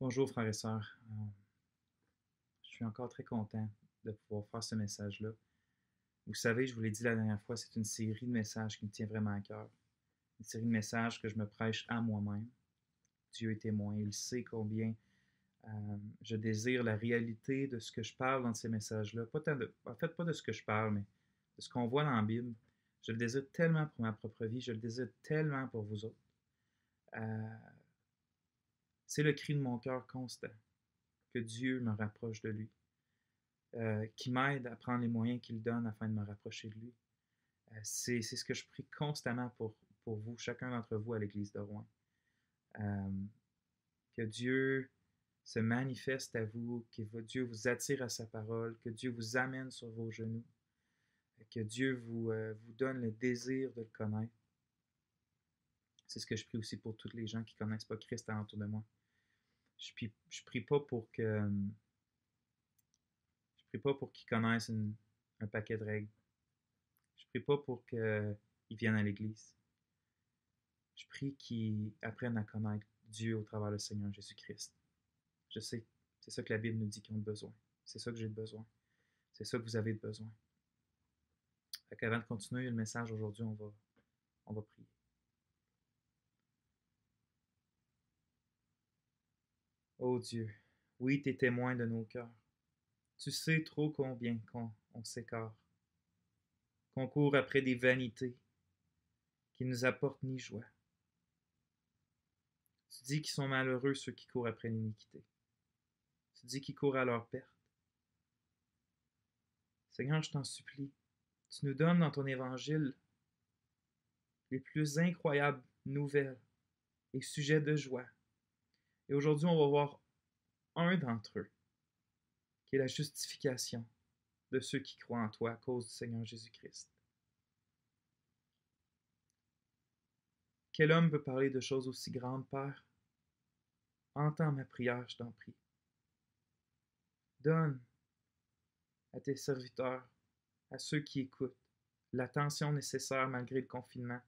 Bonjour frères et sœurs. Je suis encore très content de pouvoir faire ce message-là. Vous savez, je vous l'ai dit la dernière fois, c'est une série de messages qui me tient vraiment à cœur. Une série de messages que je me prêche à moi-même. Dieu est témoin. Il sait combien je désire la réalité de ce que je parle dans ces messages-là. En fait, pas de ce que je parle, mais de ce qu'on voit dans la Bible. Je le désire tellement pour ma propre vie. Je le désire tellement pour vous autres. C'est le cri de mon cœur constant, que Dieu me rapproche de lui, qui m'aide à prendre les moyens qu'il donne afin de me rapprocher de lui. C'est ce que je prie constamment pour vous, chacun d'entre vous à l'Église de Rouen. Que Dieu se manifeste à vous, que Dieu vous attire à sa parole, que Dieu vous amène sur vos genoux, que Dieu vous donne le désir de le connaître. C'est ce que je prie aussi pour tous les gens qui ne connaissent pas Christ autour de moi. Je prie pas pour que Je prie pas pour qu'ils connaissent un paquet de règles. Je prie pas pour qu'ils viennent à l'Église. Je prie qu'ils apprennent à connaître Dieu au travers du Seigneur Jésus-Christ. Je sais, c'est ça que la Bible nous dit qu'ils ont besoin. C'est ça que j'ai besoin. C'est ça que vous avez besoin. Fait qu'avant de continuer le message aujourd'hui, on va prier. Oh Dieu, oui, tu es témoin de nos cœurs. Tu sais trop combien on s'écarte, qu'on court après des vanités qui ne nous apportent ni joie. Tu dis qu'ils sont malheureux ceux qui courent après l'iniquité. Tu dis qu'ils courent à leur perte. Seigneur, je t'en supplie, tu nous donnes dans ton évangile les plus incroyables nouvelles et sujets de joie. Et aujourd'hui, on va voir un d'entre eux, qui est la justification de ceux qui croient en toi à cause du Seigneur Jésus-Christ. Quel homme peut parler de choses aussi grandes, Père? Entends ma prière, je t'en prie. Donne à tes serviteurs, à ceux qui écoutent, l'attention nécessaire malgré le confinement.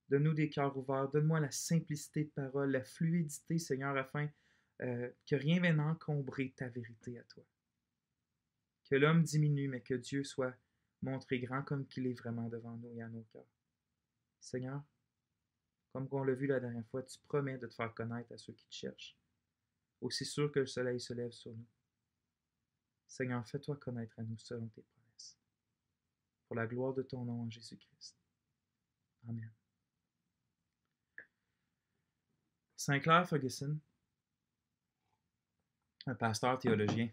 Donne-nous des cœurs ouverts. Donne-moi la simplicité de parole, la fluidité, Seigneur, afin que rien vienne encombrer ta vérité à toi. Que l'homme diminue, mais que Dieu soit montré grand comme qu'il est vraiment devant nous et à nos cœurs. Seigneur, comme on l'a vu la dernière fois, tu promets de te faire connaître à ceux qui te cherchent, aussi sûr que le soleil se lève sur nous. Seigneur, fais-toi connaître à nous selon tes promesses. Pour la gloire de ton nom en Jésus-Christ. Amen. Sinclair Ferguson, un pasteur théologien,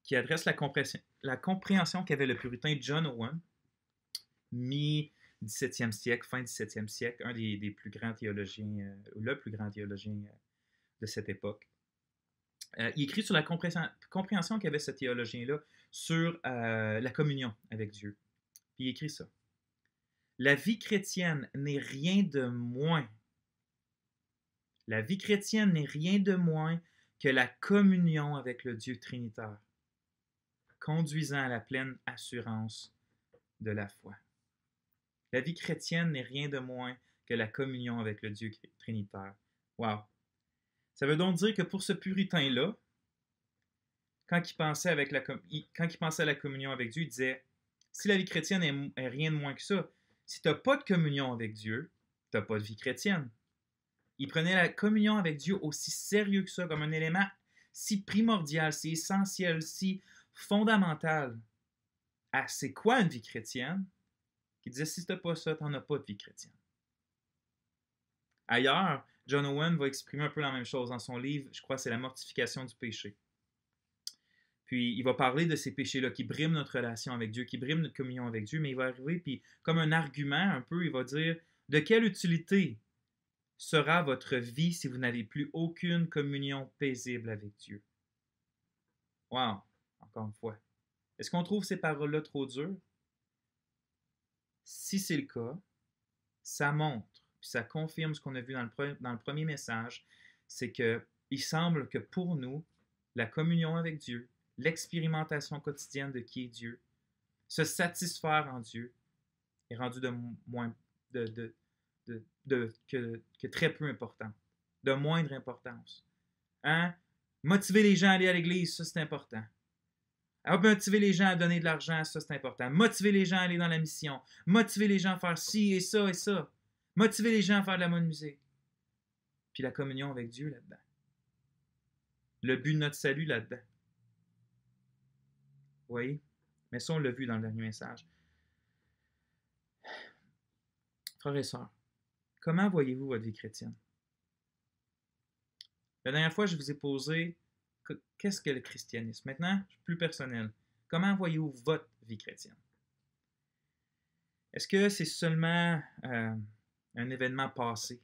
qui adresse la compréhension qu'avait le puritain John Owen, mi-17e siècle, fin 17e siècle, un des plus grands théologiens, le plus grand théologien de cette époque. Il écrit sur la compréhension qu'avait ce théologien-là sur la communion avec Dieu. Puis il écrit ça. La vie chrétienne n'est rien de moins. La vie chrétienne n'est rien de moins que la communion avec le Dieu trinitaire, conduisant à la pleine assurance de la foi. La vie chrétienne n'est rien de moins que la communion avec le Dieu trinitaire. Wow! Ça veut donc dire que pour ce puritain-là, quand il pensait à la communion avec Dieu, il disait, si la vie chrétienne est rien de moins que ça, si tu n'as pas de communion avec Dieu, tu n'as pas de vie chrétienne. Il prenait la communion avec Dieu aussi sérieux que ça, comme un élément si primordial, si essentiel, si fondamental à c'est quoi une vie chrétienne, qu'il disait si tu n'as pas ça, tu n'en as pas de vie chrétienne. Ailleurs, John Owen va exprimer un peu la même chose dans son livre, je crois que c'est La mortification du péché. Puis il va parler de ces péchés-là qui briment notre relation avec Dieu, qui briment notre communion avec Dieu, mais il va arriver, puis comme un argument un peu, il va dire de quelle utilité sera votre vie si vous n'avez plus aucune communion paisible avec Dieu? Wow! Encore une fois. Est-ce qu'on trouve ces paroles-là trop dures? Si c'est le cas, ça montre, puis ça confirme ce qu'on a vu dans le premier message, c'est qu'il semble que pour nous, la communion avec Dieu, l'expérimentation quotidienne de qui est Dieu, se satisfaire en Dieu, est rendu que très peu important de moindre importance. Hein? Motiver les gens à aller à l'église, ça c'est important. Motiver les gens à donner de l'argent, ça c'est important. Motiver les gens à aller dans la mission. Motiver les gens à faire ci et ça et ça. Motiver les gens à faire de la bonne musique. Puis la communion avec Dieu là-dedans. Le but de notre salut là-dedans. Vous voyez? Mais ça, on l'a vu dans le dernier message. Frères et sœurs, comment voyez-vous votre vie chrétienne? La dernière fois, je vous ai posé qu'est-ce que le christianisme? Maintenant, plus personnel. Comment voyez-vous votre vie chrétienne? Est-ce que c'est seulement un événement passé?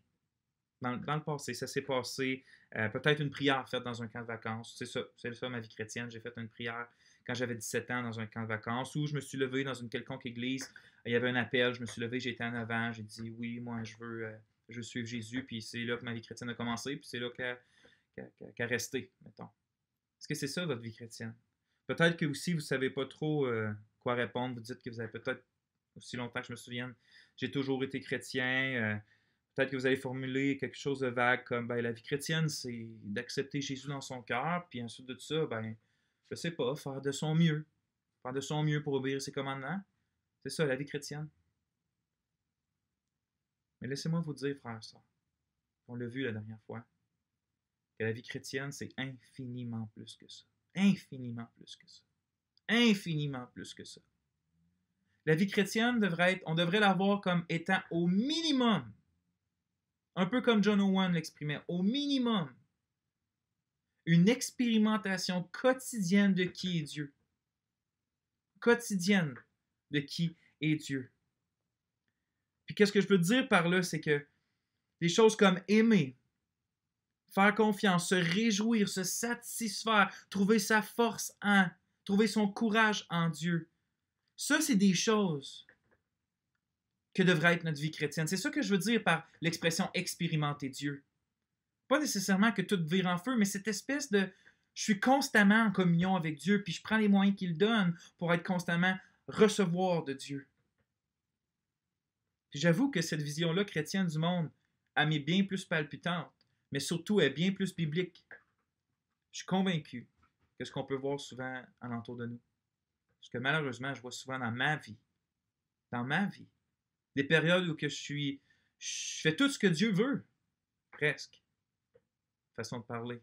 Dans le passé, ça s'est passé, peut-être une prière faite dans un camp de vacances. C'est ça ma vie chrétienne. J'ai fait une prière quand j'avais 17 ans dans un camp de vacances où je me suis levé dans une quelconque église. Il y avait un appel, je me suis levé, j'étais en avant, j'ai dit oui, moi je veux suivre Jésus, puis c'est là que ma vie chrétienne a commencé, puis c'est là qu'elle a resté, mettons. Est-ce que c'est ça votre vie chrétienne? Peut-être que aussi vous ne savez pas trop quoi répondre, vous dites que vous avez peut-être, aussi longtemps que je me souvienne, j'ai toujours été chrétien. Peut-être que vous allez formuler quelque chose de vague comme ben, la vie chrétienne, c'est d'accepter Jésus dans son cœur, puis ensuite de ça, ben, je sais pas, faire de son mieux. Faire de son mieux pour obéir ses commandements. C'est ça, la vie chrétienne. Mais laissez-moi vous dire, frères et sœurs, on l'a vu la dernière fois, que la vie chrétienne, c'est infiniment plus que ça. Infiniment plus que ça. Infiniment plus que ça. La vie chrétienne on devrait la voir comme étant au minimum, un peu comme John Owen l'exprimait, au minimum, une expérimentation quotidienne de qui est Dieu. Quotidienne de qui est Dieu. Puis qu'est-ce que je veux dire par là, c'est que des choses comme aimer, faire confiance, se réjouir, se satisfaire, trouver sa force trouver son courage en Dieu. Ça, c'est des choses que devrait être notre vie chrétienne. C'est ça que je veux dire par l'expression « expérimenter Dieu ». Pas nécessairement que tout vire en feu, mais cette espèce de « je suis constamment en communion avec Dieu, puis je prends les moyens qu'il donne pour être constamment recevoir de Dieu ». Puis j'avoue que cette vision-là chrétienne du monde, elle m'est bien plus palpitante, mais surtout elle est bien plus biblique. Je suis convaincu que ce qu'on peut voir souvent alentour de nous, ce que malheureusement je vois souvent dans ma vie, des périodes où je fais tout ce que Dieu veut, presque, façon de parler.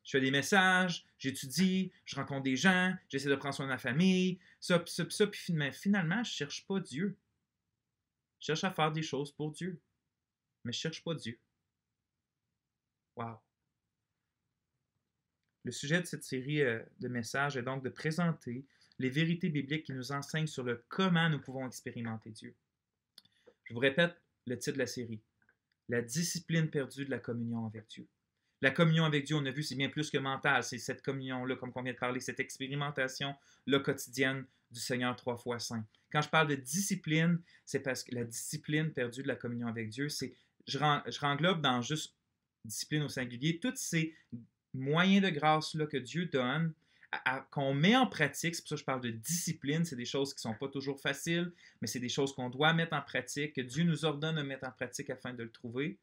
Je fais des messages, j'étudie, je rencontre des gens, j'essaie de prendre soin de ma famille, ça, puis finalement, je ne cherche pas Dieu. Je cherche à faire des choses pour Dieu, mais je ne cherche pas Dieu. Wow! Le sujet de cette série de messages est donc de présenter les vérités bibliques qui nous enseignent sur le comment nous pouvons expérimenter Dieu. Je vous répète le titre de la série. La discipline perdue de la communion avec Dieu. La communion avec Dieu, on a vu, c'est bien plus que mental. C'est cette communion-là, comme on vient de parler, cette expérimentation-là quotidienne du Seigneur 3 fois saint. Quand je parle de discipline, c'est parce que la discipline perdue de la communion avec Dieu, je renglobe dans juste discipline au singulier, tous ces moyens de grâce-là que Dieu donne, qu'on met en pratique. C'est pour ça que je parle de discipline. C'est des choses qui ne sont pas toujours faciles, mais c'est des choses qu'on doit mettre en pratique, que Dieu nous ordonne de mettre en pratique afin de le trouver.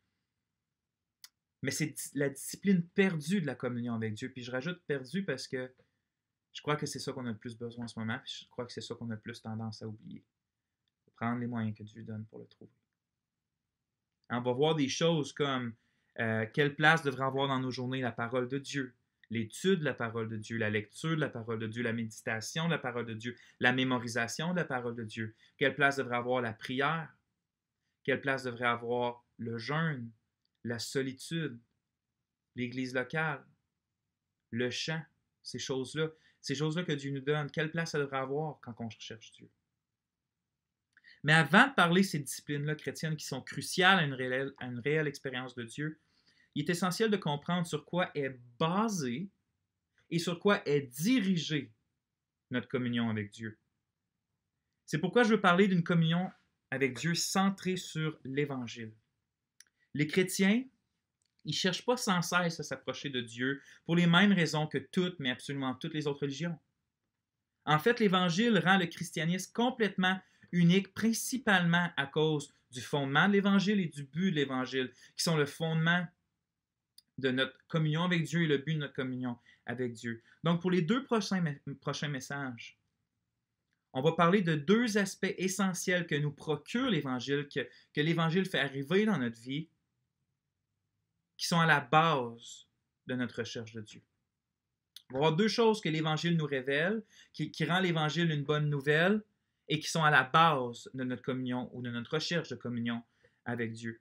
Mais c'est la discipline perdue de la communion avec Dieu. Puis je rajoute perdue parce que je crois que c'est ça qu'on a le plus besoin en ce moment. Puis je crois que c'est ça qu'on a le plus tendance à oublier. Prendre les moyens que Dieu donne pour le trouver. On va voir des choses comme quelle place devrait avoir dans nos journées la parole de Dieu, l'étude de la parole de Dieu, la lecture de la parole de Dieu, la méditation de la parole de Dieu, la mémorisation de la parole de Dieu. Quelle place devrait avoir la prière? Quelle place devrait avoir le jeûne, la solitude, l'église locale, le chant, ces choses-là que Dieu nous donne? Quelle place ça devrait avoir quand on recherche Dieu? Mais avant de parler de ces disciplines-là chrétiennes qui sont cruciales à une réelle expérience de Dieu, il est essentiel de comprendre sur quoi est basée et sur quoi est dirigée notre communion avec Dieu. C'est pourquoi je veux parler d'une communion avec Dieu centrée sur l'Évangile. Les chrétiens, ils ne cherchent pas sans cesse à s'approcher de Dieu pour les mêmes raisons que toutes, mais absolument toutes les autres religions. En fait, l'Évangile rend le christianisme complètement unique, principalement à cause du fondement de l'Évangile et du but de l'Évangile, qui sont le fondement de notre communion avec Dieu et le but de notre communion avec Dieu. Donc, pour les deux prochains messages, on va parler de deux aspects essentiels que nous procure l'Évangile, que l'Évangile fait arriver dans notre vie, qui sont à la base de notre recherche de Dieu. On va voir deux choses que l'Évangile nous révèle, qui rend l'Évangile une bonne nouvelle et qui sont à la base de notre communion ou de notre recherche de communion avec Dieu.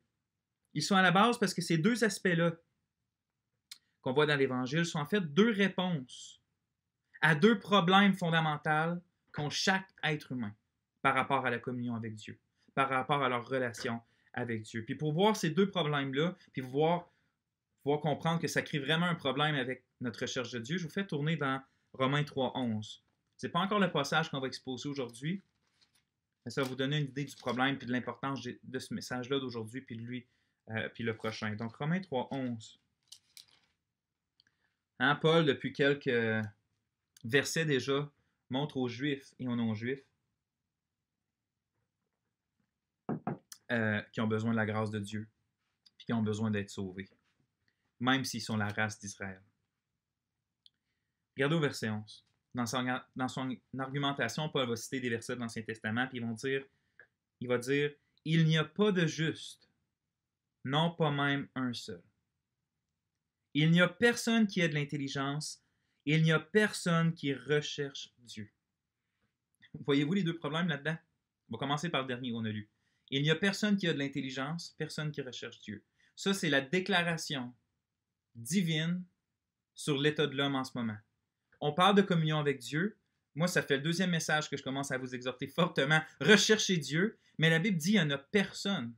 Ils sont à la base parce que ces deux aspects-là qu'on voit dans l'Évangile sont en fait deux réponses à deux problèmes fondamentaux qu'ont chaque être humain par rapport à la communion avec Dieu, par rapport à leur relation avec Dieu. Puis pour voir ces deux problèmes-là, puis pouvoir comprendre que ça crée vraiment un problème avec notre recherche de Dieu, je vous fais tourner dans Romains 3:11. Ce n'est pas encore le passage qu'on va exposer aujourd'hui, mais ça va vous donner une idée du problème et de l'importance de ce message-là d'aujourd'hui, puis de lui, puis le prochain. Donc Romains 3:11. Hein, Paul, depuis quelques versets déjà, montre aux Juifs et aux non-Juifs qui ont besoin de la grâce de Dieu, puis qui ont besoin d'être sauvés, même s'ils sont la race d'Israël. Regardez au verset 11. Dans son argumentation, Paul va citer des versets de l'Ancien Testament, puis il va dire « Il n'y a pas de juste, non pas même un seul. Il n'y a personne qui ait de l'intelligence, il n'y a personne qui recherche Dieu. » Voyez-vous les deux problèmes là-dedans? On va commencer par le dernier qu'on a lu. Il n'y a personne qui a de l'intelligence, personne qui recherche Dieu. Ça, c'est la déclaration divine sur l'état de l'homme en ce moment. On parle de communion avec Dieu. Moi, ça fait le deuxième message que je commence à vous exhorter fortement. Recherchez Dieu. Mais la Bible dit qu'il n'y en a personne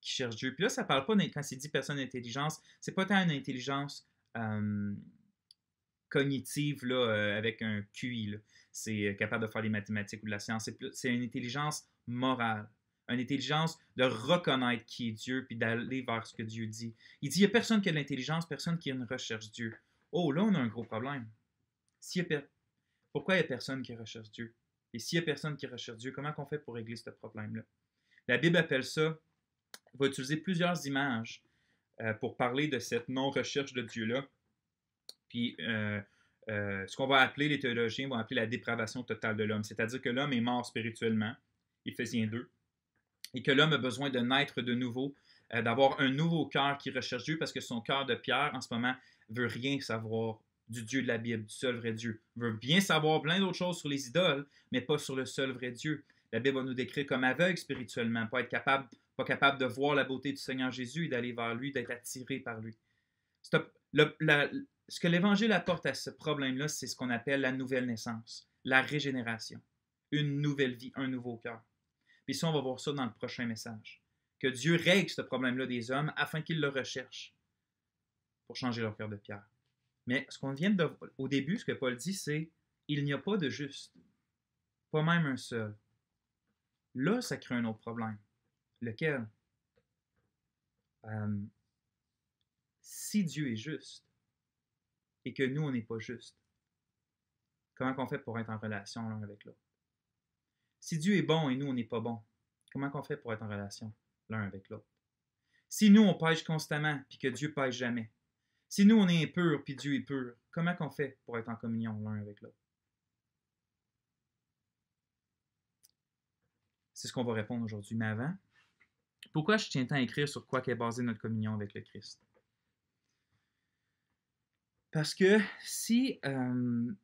qui cherche Dieu. Puis là, ça ne parle pas, quand c'est dit personne d'intelligence, c'est pas tant une intelligence cognitive là, avec un QI. Là. C'est capable de faire des mathématiques ou de la science. C'est une intelligence morale. Une intelligence de reconnaître qui est Dieu puis d'aller vers ce que Dieu dit. Il dit, il n'y a personne qui a de l'intelligence, personne qui recherche Dieu. Oh, là, on a un gros problème. Pourquoi il n'y a personne qui recherche Dieu? Et s'il n'y a personne qui recherche Dieu, comment on fait pour régler ce problème-là? La Bible appelle ça, va utiliser plusieurs images pour parler de cette non-recherche de Dieu-là. Puis, ce qu'on va appeler, les théologiens vont appeler la dépravation totale de l'homme. C'est-à-dire que l'homme est mort spirituellement, Éphésiens 2, et que l'homme a besoin de naître de nouveau, d'avoir un nouveau cœur qui recherche Dieu, parce que son cœur de pierre, en ce moment, veut rien savoir du Dieu de la Bible, du seul vrai Dieu. Il veut bien savoir plein d'autres choses sur les idoles, mais pas sur le seul vrai Dieu. La Bible va nous décrire comme aveugles spirituellement, pas capable de voir la beauté du Seigneur Jésus et d'aller vers lui, d'être attiré par lui. Ce que l'Évangile apporte à ce problème-là, c'est ce qu'on appelle la nouvelle naissance, la régénération, une nouvelle vie, un nouveau cœur. Puis ça, on va voir ça dans le prochain message. Que Dieu règle ce problème-là des hommes afin qu'ils le recherchent pour changer leur cœur de pierre. Mais ce qu'on vient de au début, ce que Paul dit, c'est « Il n'y a pas de juste, pas même un seul. » Là, ça crée un autre problème. Lequel? Si Dieu est juste et que nous, on n'est pas juste, comment on fait pour être en relation l'un avec l'autre? Si Dieu est bon et nous, on n'est pas bon, comment on fait pour être en relation l'un avec l'autre? Si nous, on pêche constamment puis que Dieu pêche jamais, si nous, on est impur puis Dieu est pur, comment on fait pour être en communion l'un avec l'autre? C'est ce qu'on va répondre aujourd'hui. Mais avant, pourquoi je tiens tant à écrire sur quoi est basée notre communion avec le Christ? Parce que si on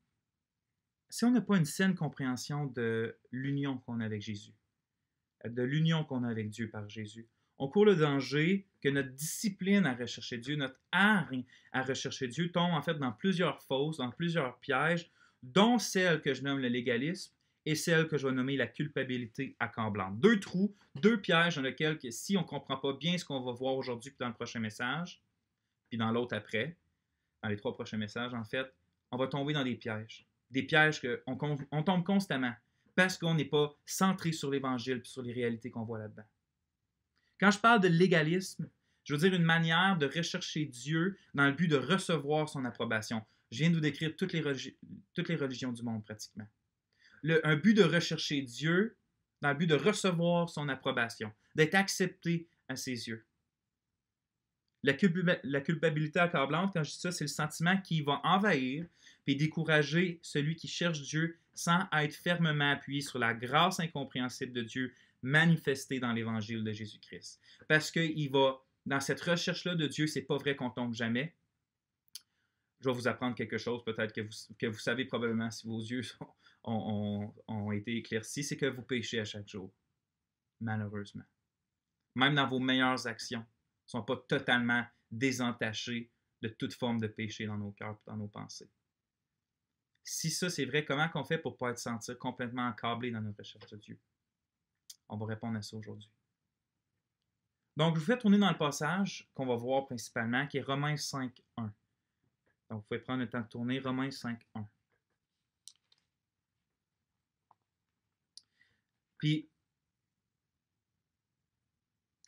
n'a pas une saine compréhension de l'union qu'on a avec Jésus, de l'union qu'on a avec Dieu par Jésus, on court le danger que notre discipline à rechercher Dieu, notre art à rechercher Dieu tombe en fait dans plusieurs fausses, dans plusieurs pièges, dont celle que je nomme le légalisme et celle que je vais nommer la culpabilité accablante. Deux trous, deux pièges dans lesquels, si on ne comprend pas bien ce qu'on va voir aujourd'hui puis dans le prochain message, puis dans l'autre après, dans les 3 prochains messages, en fait, on va tomber dans des pièges. Des pièges qu'on tombe constamment parce qu'on n'est pas centré sur l'Évangile et sur les réalités qu'on voit là-dedans. Quand je parle de légalisme, je veux dire une manière de rechercher Dieu dans le but de recevoir son approbation. Je viens de vous décrire toutes les religions du monde pratiquement. Un but de rechercher Dieu dans le but de recevoir son approbation, d'être accepté à ses yeux. La culpabilité accablante, quand je dis ça, c'est le sentiment qui va envahir et décourager celui qui cherche Dieu sans être fermement appuyé sur la grâce incompréhensible de Dieu manifestée dans l'Évangile de Jésus-Christ. Parce qu'il va, dans cette recherche-là de Dieu, c'est pas vrai qu'on tombe jamais. Je vais vous apprendre quelque chose, peut-être que vous savez probablement si vos yeux ont été éclaircis, c'est que vous péchez à chaque jour, malheureusement. Même dans vos meilleures actions, ne sont pas totalement désentachés de toute forme de péché dans nos cœurs et dans nos pensées. Si ça, c'est vrai, comment on fait pour ne pas être sentir complètement accablé dans notre recherche de Dieu? On va répondre à ça aujourd'hui. Donc, je vous fais tourner dans le passage qu'on va voir principalement, qui est Romains 5, 1. Donc, vous pouvez prendre le temps de tourner Romains 5, 1. Puis,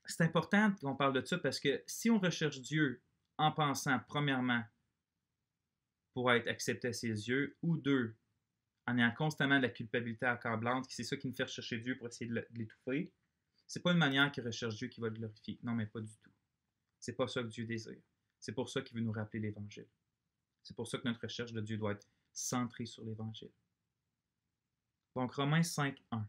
c'est important qu'on parle de ça parce que si on recherche Dieu en pensant, premièrement, pour être accepté à ses yeux, ou deux, en ayant constamment de la culpabilité accablante, c'est ça qui nous fait rechercher Dieu pour essayer de l'étouffer, c'est pas une manière qui recherche Dieu qui va le glorifier. Non, mais pas du tout. C'est pas ça que Dieu désire. C'est pour ça qu'il veut nous rappeler l'Évangile. C'est pour ça que notre recherche de Dieu doit être centrée sur l'Évangile. Donc, Romains 5, 1.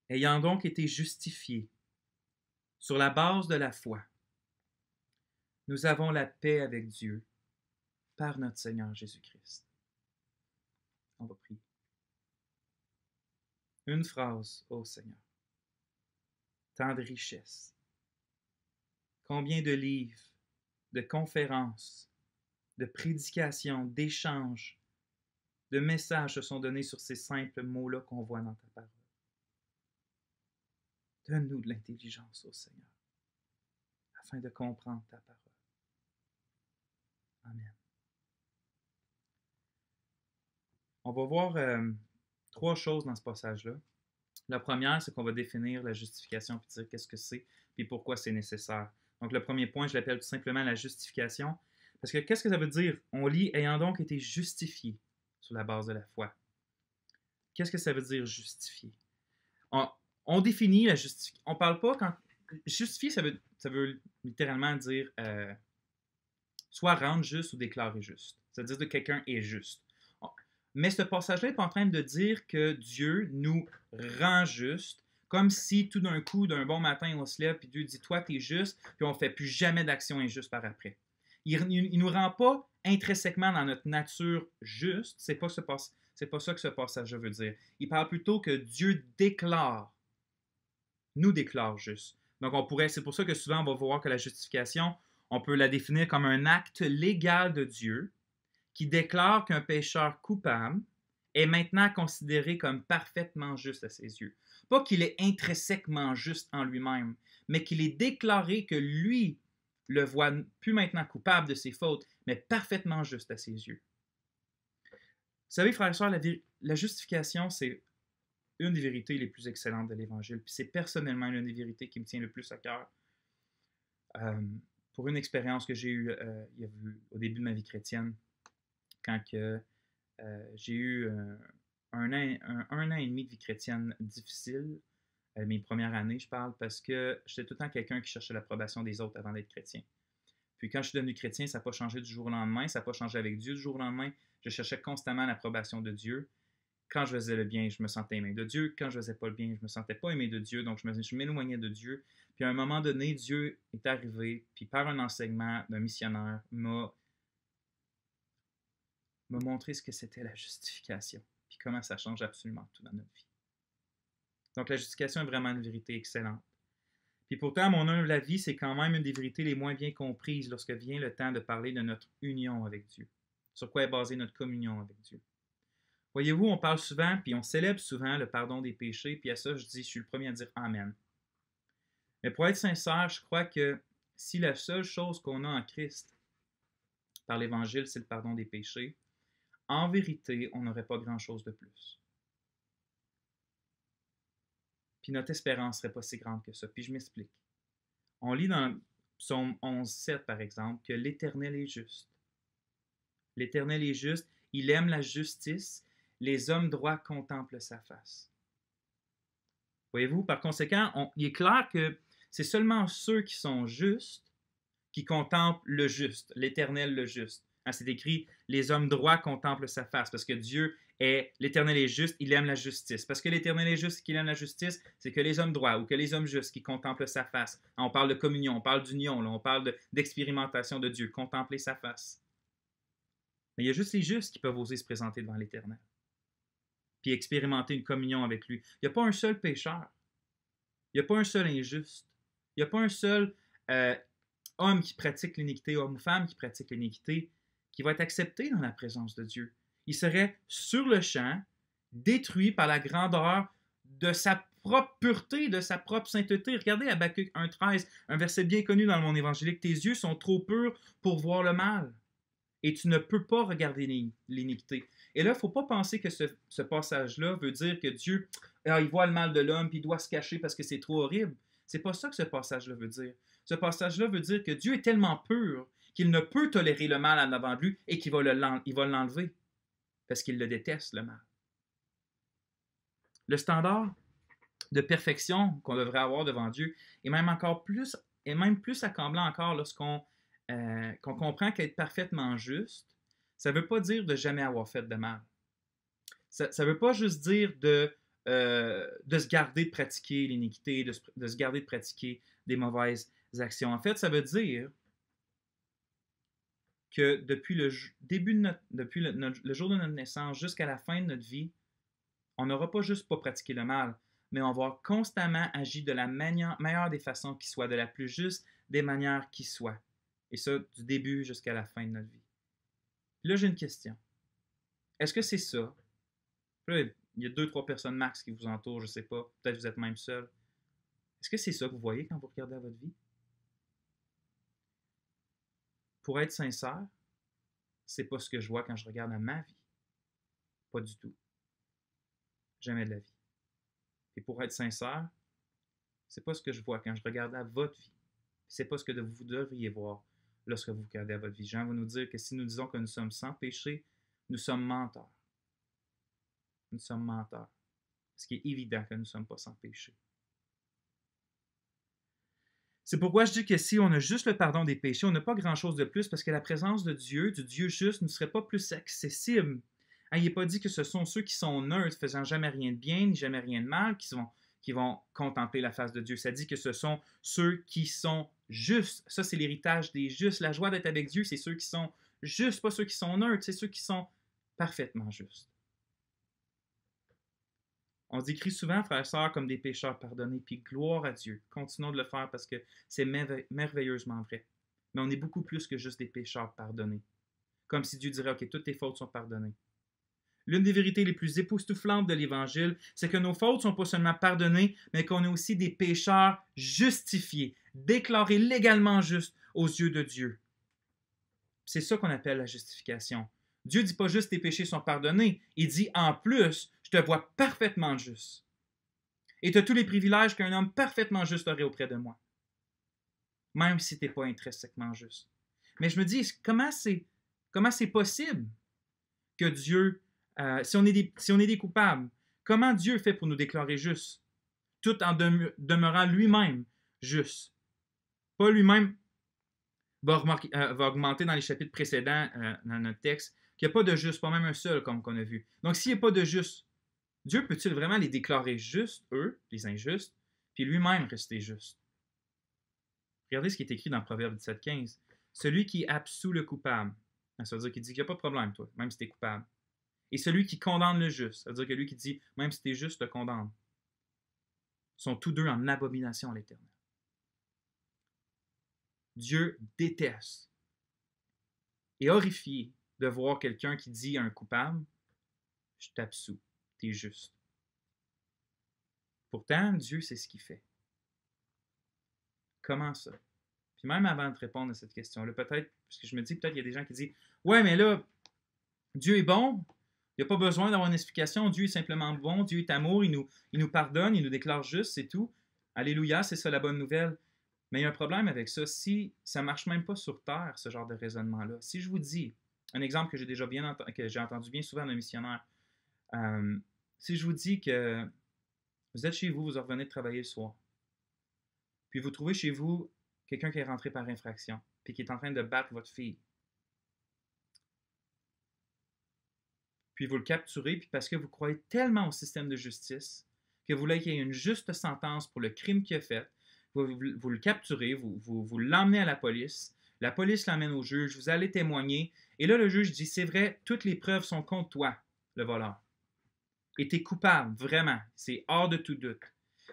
Ayant donc été justifiés sur la base de la foi, nous avons la paix avec Dieu par notre Seigneur Jésus-Christ. On va prier. Une phrase, ô Seigneur. Tant de richesses. Combien de livres, de conférences, de prédications, d'échanges, de messages se sont donnés sur ces simples mots-là qu'on voit dans ta parole. Donne-nous de l'intelligence, ô Seigneur, afin de comprendre ta parole. Amen. On va voir trois choses dans ce passage-là. La première, c'est qu'on va définir la justification puis dire qu'est-ce que c'est puis pourquoi c'est nécessaire. Donc, le premier point, je l'appelle tout simplement la justification. Parce que qu'est-ce que ça veut dire? On lit « ayant donc été justifié sur la base de la foi ». Qu'est-ce que ça veut dire justifié? On définit la justification. On ne parle pas quand... Justifier, ça veut littéralement dire soit rendre juste ou déclarer juste. C'est-à-dire que quelqu'un est juste. Mais ce passage-là n'est pas en train de dire que Dieu nous rend juste, comme si tout d'un coup, d'un bon matin, on se lève et Dieu dit « Toi, tu es juste », puis on ne fait plus jamais d'action injuste par après. Il ne nous rend pas intrinsèquement dans notre nature juste. C'est pas ça que ce passage veut dire. Il parle plutôt que Dieu nous déclare juste. Donc, c'est pour ça que souvent, on va voir que la justification, on peut la définir comme un acte légal de Dieu qui déclare qu'un pécheur coupable est maintenant considéré comme parfaitement juste à ses yeux. Pas qu'il est intrinsèquement juste en lui-même, mais qu'il est déclaré que lui le voit plus maintenant coupable de ses fautes, mais parfaitement juste à ses yeux. Vous savez, frères et sœurs, la justification, c'est une des vérités les plus excellentes de l'Évangile. Puis c'est personnellement l'une des vérités qui me tient le plus à cœur. Pour une expérience que j'ai eue au début de ma vie chrétienne, quand j'ai eu un an et demi de vie chrétienne difficile, mes premières années, je parle, parce que j'étais tout le temps quelqu'un qui cherchait l'approbation des autres avant d'être chrétien. Puis quand je suis devenu chrétien, ça n'a pas changé du jour au lendemain, ça n'a pas changé avec Dieu du jour au lendemain. Je cherchais constamment l'approbation de Dieu. Quand je faisais le bien, je me sentais aimé de Dieu. Quand je ne faisais pas le bien, je ne me sentais pas aimé de Dieu. Donc, je m'éloignais de Dieu. Puis à un moment donné, Dieu est arrivé, puis par un enseignement d'un missionnaire, m'a montré ce que c'était la justification, puis comment ça change absolument tout dans notre vie. Donc, la justification est vraiment une vérité excellente. Puis pourtant, à mon humble avis, c'est quand même une des vérités les moins bien comprises lorsque vient le temps de parler de notre union avec Dieu. Sur quoi est basée notre communion avec Dieu. Voyez-vous, on parle souvent, puis on célèbre souvent le pardon des péchés, puis à ça, je suis le premier à dire Amen. Mais pour être sincère, je crois que si la seule chose qu'on a en Christ, par l'Évangile, c'est le pardon des péchés, en vérité, on n'aurait pas grand-chose de plus. Puis notre espérance ne serait pas si grande que ça. Puis je m'explique. On lit dans Psaume 11,7, par exemple, que l'Éternel est juste. L'Éternel est juste, il aime la justice, les hommes droits contemplent sa face. Voyez-vous, par conséquent, il est clair que c'est seulement ceux qui sont justes qui contemplent le juste, l'Éternel le juste. Hein, c'est écrit, les hommes droits contemplent sa face, parce que Dieu est, l'Éternel est juste, il aime la justice. Parce que l'Éternel est juste et qu'il aime la justice, c'est que les hommes droits ou que les hommes justes qui contemplent sa face. Hein, on parle de communion, on parle d'union, là, on parle d'expérimentation de Dieu, contempler sa face. Mais il y a juste les justes qui peuvent oser se présenter devant l'Éternel, puis expérimenter une communion avec lui. Il n'y a pas un seul pécheur. Il n'y a pas un seul injuste. Il n'y a pas un seul homme qui pratique l'iniquité, homme ou femme qui pratique l'iniquité, qui va être accepté dans la présence de Dieu. Il serait sur le champ, détruit par la grandeur de sa propre pureté, de sa propre sainteté. Regardez Habakkuk 1,13, un verset bien connu dans le monde évangélique. Tes yeux sont trop purs pour voir le mal, et tu ne peux pas regarder l'iniquité. Et là, il ne faut pas penser que ce passage-là veut dire que Dieu, il voit le mal de l'homme, puis il doit se cacher parce que c'est trop horrible. C'est pas ça que ce passage-là veut dire. Ce passage-là veut dire que Dieu est tellement pur qu'il ne peut tolérer le mal en avant de lui et qu'il va l'enlever parce qu'il le déteste, le mal. Le standard de perfection qu'on devrait avoir devant Dieu est même encore plus, est même plus accablant encore lorsqu'on qu'on comprend qu'être parfaitement juste, ça ne veut pas dire de jamais avoir fait de mal. Ça ne veut pas juste dire de se garder de pratiquer l'iniquité, de se garder de pratiquer des mauvaises actions. En fait, ça veut dire que depuis le début de depuis le jour de notre naissance jusqu'à la fin de notre vie, on n'aura pas juste pas pratiqué le mal, mais on va constamment agir de la meilleure des façons qui soit, de la plus juste des manières qui soit. Et ça, du début jusqu'à la fin de notre vie. Puis là, j'ai une question. Est-ce que c'est ça? Puis là, il y a 2-3 personnes max qui vous entourent, je ne sais pas. Peut-être que vous êtes même seul. Est-ce que c'est ça que vous voyez quand vous regardez à votre vie? Pour être sincère, c'est pas ce que je vois quand je regarde à ma vie. Pas du tout. Jamais de la vie. Et pour être sincère, c'est pas ce que je vois quand je regarde à votre vie. C'est pas ce que vous devriez voir lorsque vous regardez à votre vie. Jean va nous dire que si nous disons que nous sommes sans péché, nous sommes menteurs. Nous sommes menteurs. Ce qui est évident que nous ne sommes pas sans péché. C'est pourquoi je dis que si on a juste le pardon des péchés, on n'a pas grand-chose de plus parce que la présence de Dieu, du Dieu juste, ne serait pas plus accessible. Hein, il n'est pas dit que ce sont ceux qui sont neutres, faisant jamais rien de bien, ni jamais rien de mal, qui vont contempler la face de Dieu. Ça dit que ce sont ceux qui sont justes. Ça, c'est l'héritage des justes. La joie d'être avec Dieu, c'est ceux qui sont justes, pas ceux qui sont neutres, c'est ceux qui sont parfaitement justes. On se décrit souvent, frères et sœurs, comme des pécheurs pardonnés, puis gloire à Dieu. Continuons de le faire parce que c'est merveilleusement vrai. Mais on est beaucoup plus que juste des pécheurs pardonnés. Comme si Dieu dirait, OK, toutes tes fautes sont pardonnées. L'une des vérités les plus époustouflantes de l'Évangile, c'est que nos fautes ne sont pas seulement pardonnées, mais qu'on est aussi des pécheurs justifiés, déclarés légalement justes aux yeux de Dieu. C'est ça qu'on appelle la justification. Dieu ne dit pas juste tes péchés sont pardonnés, il dit en plus, je te vois parfaitement juste. Et tu as tous les privilèges qu'un homme parfaitement juste aurait auprès de moi. Même si tu n'es pas intrinsèquement juste. Mais je me dis, comment c'est possible que Dieu, si on est des coupables, comment Dieu fait pour nous déclarer justes, tout en demeurant lui-même juste? Pas lui-même va augmenter dans les chapitres précédents dans notre texte, qu'il n'y a pas de juste, pas même un seul, comme qu'on a vu. Donc, s'il n'y a pas de juste, Dieu peut-il vraiment les déclarer justes, eux, les injustes, puis lui-même rester juste? Regardez ce qui est écrit dans Proverbe 17,15. Celui qui absout le coupable, ça veut dire qu'il dit qu'il n'y a pas de problème, toi, même si tu es coupable. Et celui qui condamne le juste, ça veut dire que lui qui dit, même si tu es juste, te condamne, sont tous deux en abomination à l'Éternel. Dieu déteste et horrifié de voir quelqu'un qui dit à un coupable, je t'absous, t'es juste. Pourtant, Dieu sait ce qu'il fait. Comment ça? Puis même avant de répondre à cette question-là, peut-être, parce que je me dis, peut-être qu'il y a des gens qui disent, ouais, mais là, Dieu est bon, il n'y a pas besoin d'avoir une explication, Dieu est simplement bon, Dieu est amour, il nous pardonne, il nous déclare juste, c'est tout. Alléluia, c'est ça la bonne nouvelle. Mais il y a un problème avec ça. Si ça ne marche même pas sur Terre, ce genre de raisonnement-là, si je vous dis, un exemple que j'ai entendu bien souvent d'un missionnaire, si je vous dis que Vous êtes chez vous, vous revenez de travailler le soir. Puis vous trouvez chez vous quelqu'un qui est rentré par infraction, puis qui est en train de battre votre fille. Puis vous le capturez, puis parce que vous croyez tellement au système de justice que vous voulez qu'il y ait une juste sentence pour le crime qu'il a fait, vous le capturez, vous l'emmenez à la police l'emmène au juge, vous allez témoigner, et là le juge dit, c'est vrai, toutes les preuves sont contre toi, le voleur. Et tu es coupable, vraiment, c'est hors de tout doute.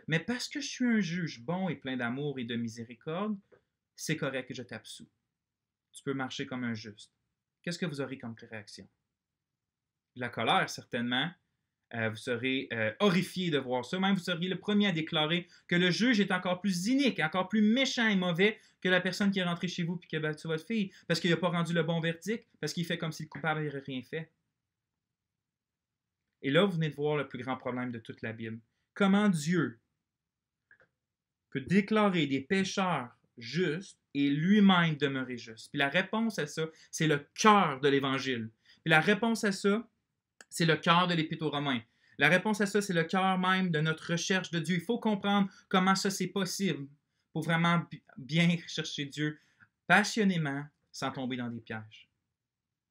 Mais parce que je suis un juge bon et plein d'amour et de miséricorde, c'est correct que je t'absous. Tu peux marcher comme un juste. Qu'est-ce que vous aurez comme réaction? La colère, certainement. Vous serez horrifié de voir ça. Même vous seriez le premier à déclarer que le juge est encore plus inique, encore plus méchant et mauvais que la personne qui est rentrée chez vous et qui a battu votre fille, parce qu'il n'a pas rendu le bon verdict, parce qu'il fait comme si le coupable n'avait rien fait. Et là, vous venez de voir le plus grand problème de toute la Bible. Comment Dieu peut déclarer des pécheurs justes et lui-même demeurer juste. Puis la réponse à ça, c'est le cœur de l'Évangile. Puis la réponse à ça, c'est le cœur de l'Épître aux Romains. La réponse à ça, c'est le cœur même de notre recherche de Dieu. Il faut comprendre comment ça c'est possible pour vraiment bien chercher Dieu passionnément sans tomber dans des pièges.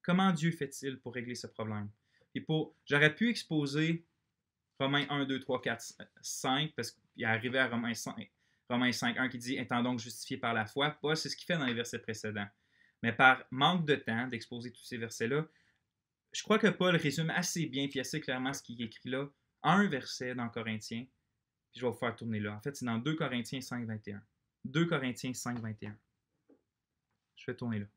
Comment Dieu fait-il pour régler ce problème? Et j'aurais pu exposer Romains 1, 2, 3, 4, 5, parce qu'il est arrivé à Romains 5, 1 qui dit « Étant donc justifié par la foi », Paul, c'est ce qu'il fait dans les versets précédents. Mais par manque de temps d'exposer tous ces versets-là, je crois que Paul résume assez bien et assez clairement ce qu'il écrit là, un verset dans Corinthiens, puis je vais vous faire tourner là. En fait, c'est dans 2 Corinthiens 5, 21. 2 Corinthiens 5, 21. Je fais tourner là. «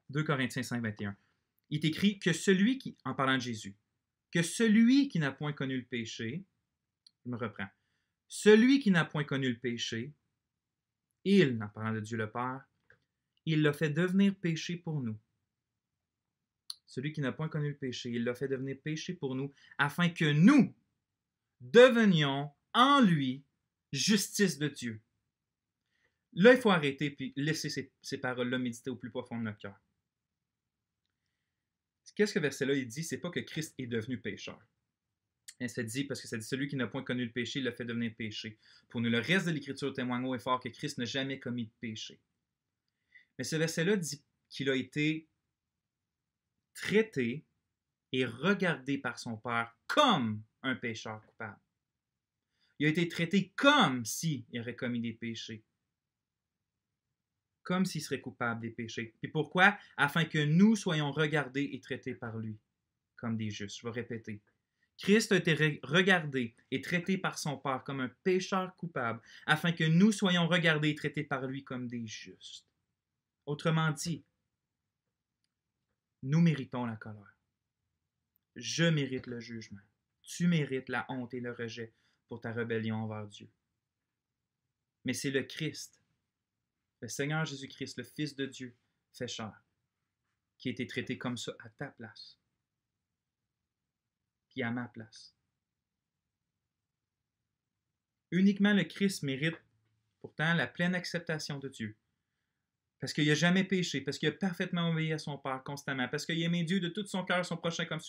2 Corinthiens 5, 21. Il est écrit que celui qui, en parlant de Jésus, que celui qui n'a point connu le péché, je me reprends, celui qui n'a point connu le péché, il, en parlant de Dieu le Père, il l'a fait devenir péché pour nous. Celui qui n'a point connu le péché, il l'a fait devenir péché pour nous, afin que nous devenions en lui justice de Dieu. Là, il faut arrêter et laisser ces paroles-là méditer au plus profond de notre cœur. Qu'est-ce que ce verset-là il dit? C'est pas que Christ est devenu pécheur. Et ça dit, parce que ça dit, celui qui n'a point connu le péché, il l'a fait devenir péché. Pour nous, le reste de l'Écriture témoigne haut et fort que Christ n'a jamais commis de péché. Mais ce verset-là dit qu'il a été traité et regardé par son Père comme un pécheur coupable. Il a été traité comme s'il aurait commis des péchés. Comme s'il serait coupable des péchés. Et pourquoi? Afin que nous soyons regardés et traités par lui comme des justes. Je vais répéter. Christ a été regardé et traité par son Père comme un pécheur coupable, afin que nous soyons regardés et traités par lui comme des justes. Autrement dit, nous méritons la colère. Je mérite le jugement. Tu mérites la honte et le rejet pour ta rébellion envers Dieu. Mais c'est le Christ, le Seigneur Jésus-Christ, le Fils de Dieu, fait chair, qui a été traité comme ça à ta place, puis à ma place. Uniquement le Christ mérite pourtant la pleine acceptation de Dieu. Parce qu'il n'a jamais péché, parce qu'il a parfaitement obéi à son Père constamment, parce qu'il a aimé Dieu de tout son cœur, son prochain comme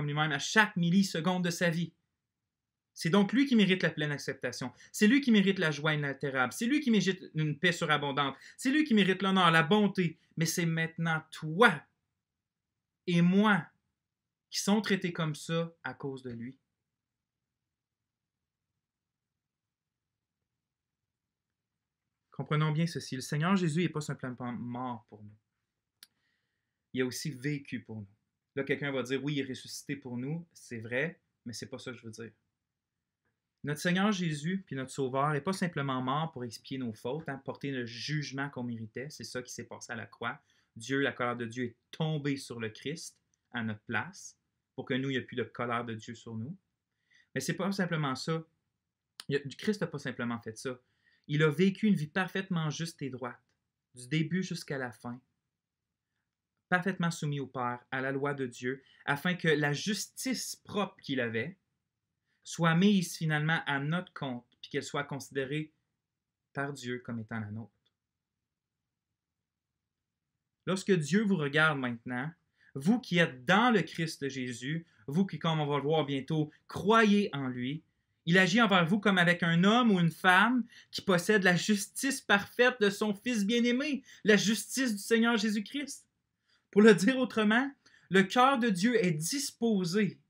lui-même, à chaque milliseconde de sa vie. C'est donc lui qui mérite la pleine acceptation. C'est lui qui mérite la joie inaltérable. C'est lui qui mérite une paix surabondante. C'est lui qui mérite l'honneur, la bonté. Mais c'est maintenant toi et moi qui sont traités comme ça à cause de lui. Comprenons bien ceci. Le Seigneur Jésus n'est pas simplement mort pour nous. Il a aussi vécu pour nous. Là, quelqu'un va dire, oui, il est ressuscité pour nous. C'est vrai, mais ce n'est pas ça que je veux dire. Notre Seigneur Jésus, puis notre Sauveur, n'est pas simplement mort pour expier nos fautes, porter le jugement qu'on méritait. C'est ça qui s'est passé à la croix. Dieu, la colère de Dieu est tombée sur le Christ à notre place pour que nous, il n'y ait plus de colère de Dieu sur nous. Mais ce n'est pas simplement ça. Christ n'a pas simplement fait ça. Il a vécu une vie parfaitement juste et droite, du début jusqu'à la fin, parfaitement soumis au Père, à la loi de Dieu, afin que la justice propre qu'il avait soit mise finalement à notre compte, puis qu'elle soit considérée par Dieu comme étant la nôtre. Lorsque Dieu vous regarde maintenant, vous qui êtes dans le Christ Jésus, vous qui, comme on va le voir bientôt, croyez en lui, il agit envers vous comme avec un homme ou une femme qui possède la justice parfaite de son Fils bien-aimé, la justice du Seigneur Jésus-Christ. Pour le dire autrement, le cœur de Dieu est disposé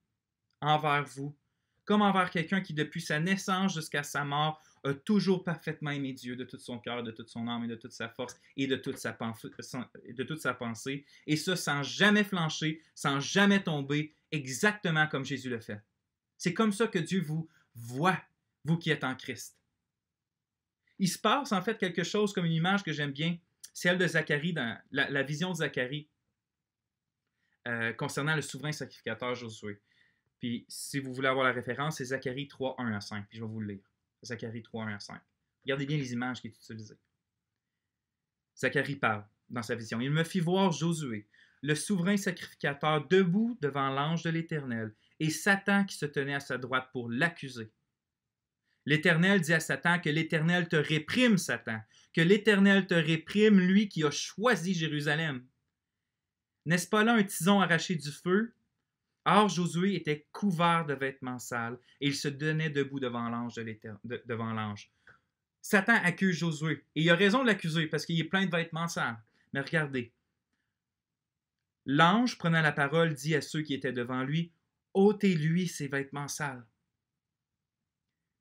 envers vous, comme envers quelqu'un qui, depuis sa naissance jusqu'à sa mort, a toujours parfaitement aimé Dieu de tout son cœur, de toute son âme et de toute sa force et de toute sa pensée, et ça sans jamais flancher, sans jamais tomber, exactement comme Jésus le fait. C'est comme ça que Dieu vous voit, vous qui êtes en Christ. Il se passe en fait quelque chose comme une image que j'aime bien, celle de Zacharie, dans la vision de Zacharie concernant le souverain sacrificateur Josué. Puis, si vous voulez avoir la référence, c'est Zacharie 3, 1 à 5. Puis, je vais vous le lire. Zacharie 3, 1 à 5. Regardez bien les images qui sont utilisées. Zacharie parle dans sa vision. Il me fit voir Josué, le souverain sacrificateur, debout devant l'ange de l'Éternel, et Satan qui se tenait à sa droite pour l'accuser. L'Éternel dit à Satan que l'Éternel te réprime, Satan, que l'Éternel te réprime, lui qui a choisi Jérusalem. N'est-ce pas là un tison arraché du feu? Or, Josué était couvert de vêtements sales et il se tenait debout devant l'ange devant l'ange. Satan accuse Josué et il a raison de l'accuser parce qu'il est plein de vêtements sales. Mais regardez, l'ange prenant la parole dit à ceux qui étaient devant lui, « ôtez-lui ses vêtements sales. »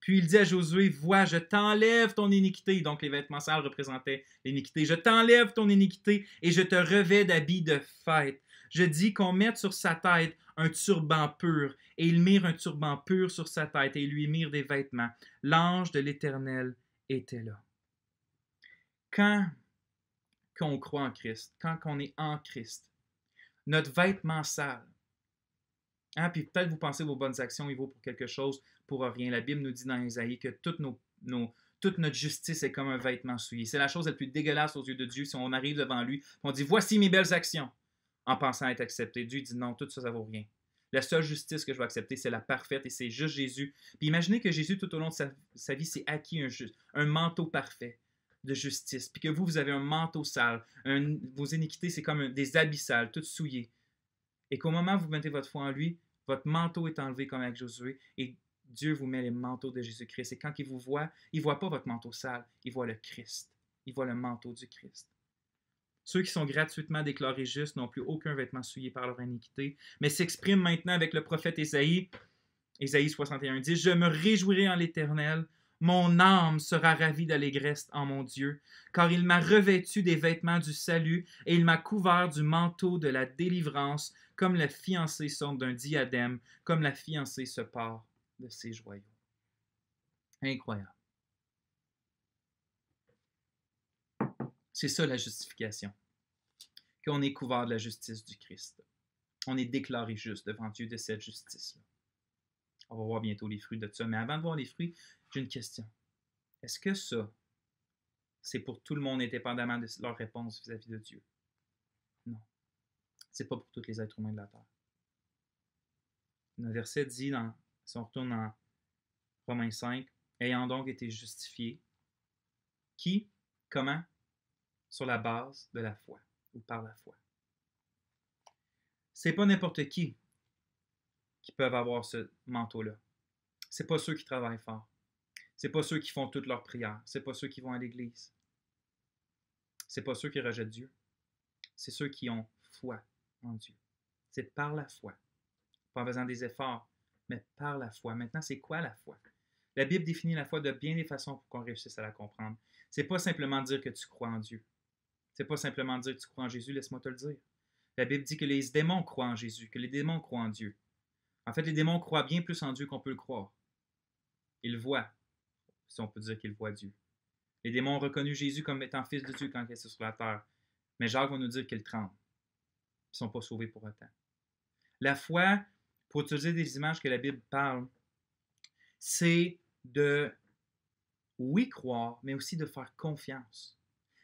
Puis il dit à Josué, « Vois, je t'enlève ton iniquité. » Donc les vêtements sales représentaient l'iniquité. « Je t'enlève ton iniquité et je te revêts d'habits de fête. Je dis qu'on mette sur sa tête un turban pur. » Et ils mirent un turban pur sur sa tête et ils lui mirent des vêtements. L'ange de l'Éternel était là. Quand on croit en Christ, quand on est en Christ, notre vêtement sale, puis peut-être vous pensez vos bonnes actions, il vaut pour quelque chose, pour rien. La Bible nous dit dans Isaïe que toute notre justice est comme un vêtement souillé. C'est la chose la plus dégueulasse aux yeux de Dieu si on arrive devant lui, on dit « Voici mes belles actions », en pensant être accepté. Dieu dit « Non, tout ça, ça vaut rien. La seule justice que je vais accepter, c'est la parfaite et c'est juste Jésus. » Puis imaginez que Jésus, tout au long de sa vie, s'est acquis un manteau parfait de justice, puis que vous avez un manteau sale. Vos iniquités, c'est comme des habits sales, tout souillés. Et qu'au moment où vous mettez votre foi en lui, votre manteau est enlevé comme avec Josué et Dieu vous met les manteaux de Jésus-Christ. Et quand il vous voit, il ne voit pas votre manteau sale, il voit le Christ. Il voit le manteau du Christ. Ceux qui sont gratuitement déclarés justes n'ont plus aucun vêtement souillé par leur iniquité, mais s'expriment maintenant avec le prophète Ésaïe. Ésaïe 61 dit « Je me réjouirai en l'Éternel, mon âme sera ravie d'allégresse en mon Dieu, car il m'a revêtu des vêtements du salut et il m'a couvert du manteau de la délivrance, comme la fiancée sort d'un diadème, comme la fiancée se pare de ses joyaux. » Incroyable. C'est ça la justification. Qu'on est couvert de la justice du Christ. On est déclaré juste devant Dieu de cette justice-là. On va voir bientôt les fruits de ça. Mais avant de voir les fruits, j'ai une question. Est-ce que ça, c'est pour tout le monde indépendamment de leur réponse vis-à-vis de Dieu? Non. C'est pas pour tous les êtres humains de la terre. Le verset dit, si on retourne dans Romains 5, « Ayant donc été justifiés, qui, comment? Sur la base de la foi, ou par la foi. » C'est pas n'importe qui peuvent avoir ce manteau-là. C'est pas ceux qui travaillent fort. C'est pas ceux qui font toutes leurs prières. C'est pas ceux qui vont à l'église. C'est pas ceux qui rejettent Dieu. C'est ceux qui ont foi en Dieu. C'est par la foi. Pas en faisant des efforts, mais par la foi. Maintenant, c'est quoi la foi? La Bible définit la foi de bien des façons pour qu'on réussisse à la comprendre. C'est pas simplement dire que tu crois en Dieu. C'est pas simplement dire que tu crois en Jésus, laisse-moi te le dire. La Bible dit que les démons croient en Jésus, que les démons croient en Dieu. En fait, les démons croient bien plus en Dieu qu'on peut le croire. Ils voient, si on peut dire qu'ils voient Dieu. Les démons ont reconnu Jésus comme étant fils de Dieu quand il était sur la terre. Mais Jacques va nous dire qu'ils tremblent. Ils ne sont pas sauvés pour autant. La foi, pour utiliser des images que la Bible parle, c'est de, oui, croire, mais aussi de faire confiance.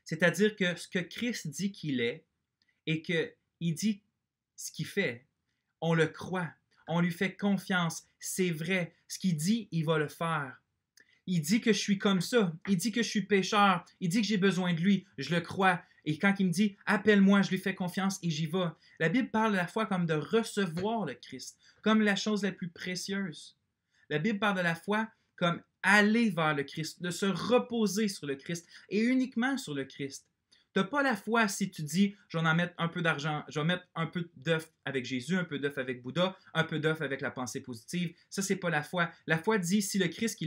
C'est-à-dire que ce que Christ dit qu'il est et qu'il dit ce qu'il fait, on le croit, on lui fait confiance, c'est vrai. Ce qu'il dit, il va le faire. Il dit que je suis comme ça, il dit que je suis pécheur, il dit que j'ai besoin de lui, je le crois Et quand il me dit « Appelle-moi, je lui fais confiance et j'y vais », la Bible parle de la foi comme de recevoir le Christ, comme la chose la plus précieuse. La Bible parle de la foi comme aller vers le Christ, de se reposer sur le Christ et uniquement sur le Christ. Tu n'as pas la foi si tu dis « je vais en mettre un peu d'argent, je vais mettre un peu d'œuf avec Jésus, un peu d'œuf avec Bouddha, un peu d'œuf avec la pensée positive ». Ça, c'est pas la foi. La foi dit si le Christ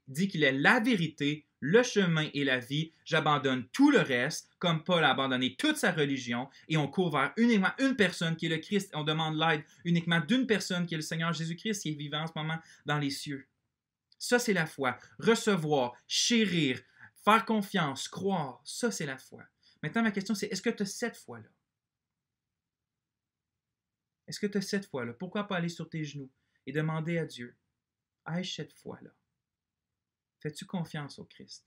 dit qu'il est la vérité, le chemin et la vie, j'abandonne tout le reste, comme Paul a abandonné toute sa religion, et on court vers uniquement une personne qui est le Christ, et on demande l'aide uniquement d'une personne qui est le Seigneur Jésus-Christ qui est vivant en ce moment dans les cieux. Ça, c'est la foi. Recevoir, chérir, faire confiance, croire, ça, c'est la foi. Maintenant, ma question, c'est est-ce que tu as cette foi-là? Est-ce que tu as cette foi-là? Pourquoi pas aller sur tes genoux et demander à Dieu, ai-je cette foi-là? Fais-tu confiance au Christ?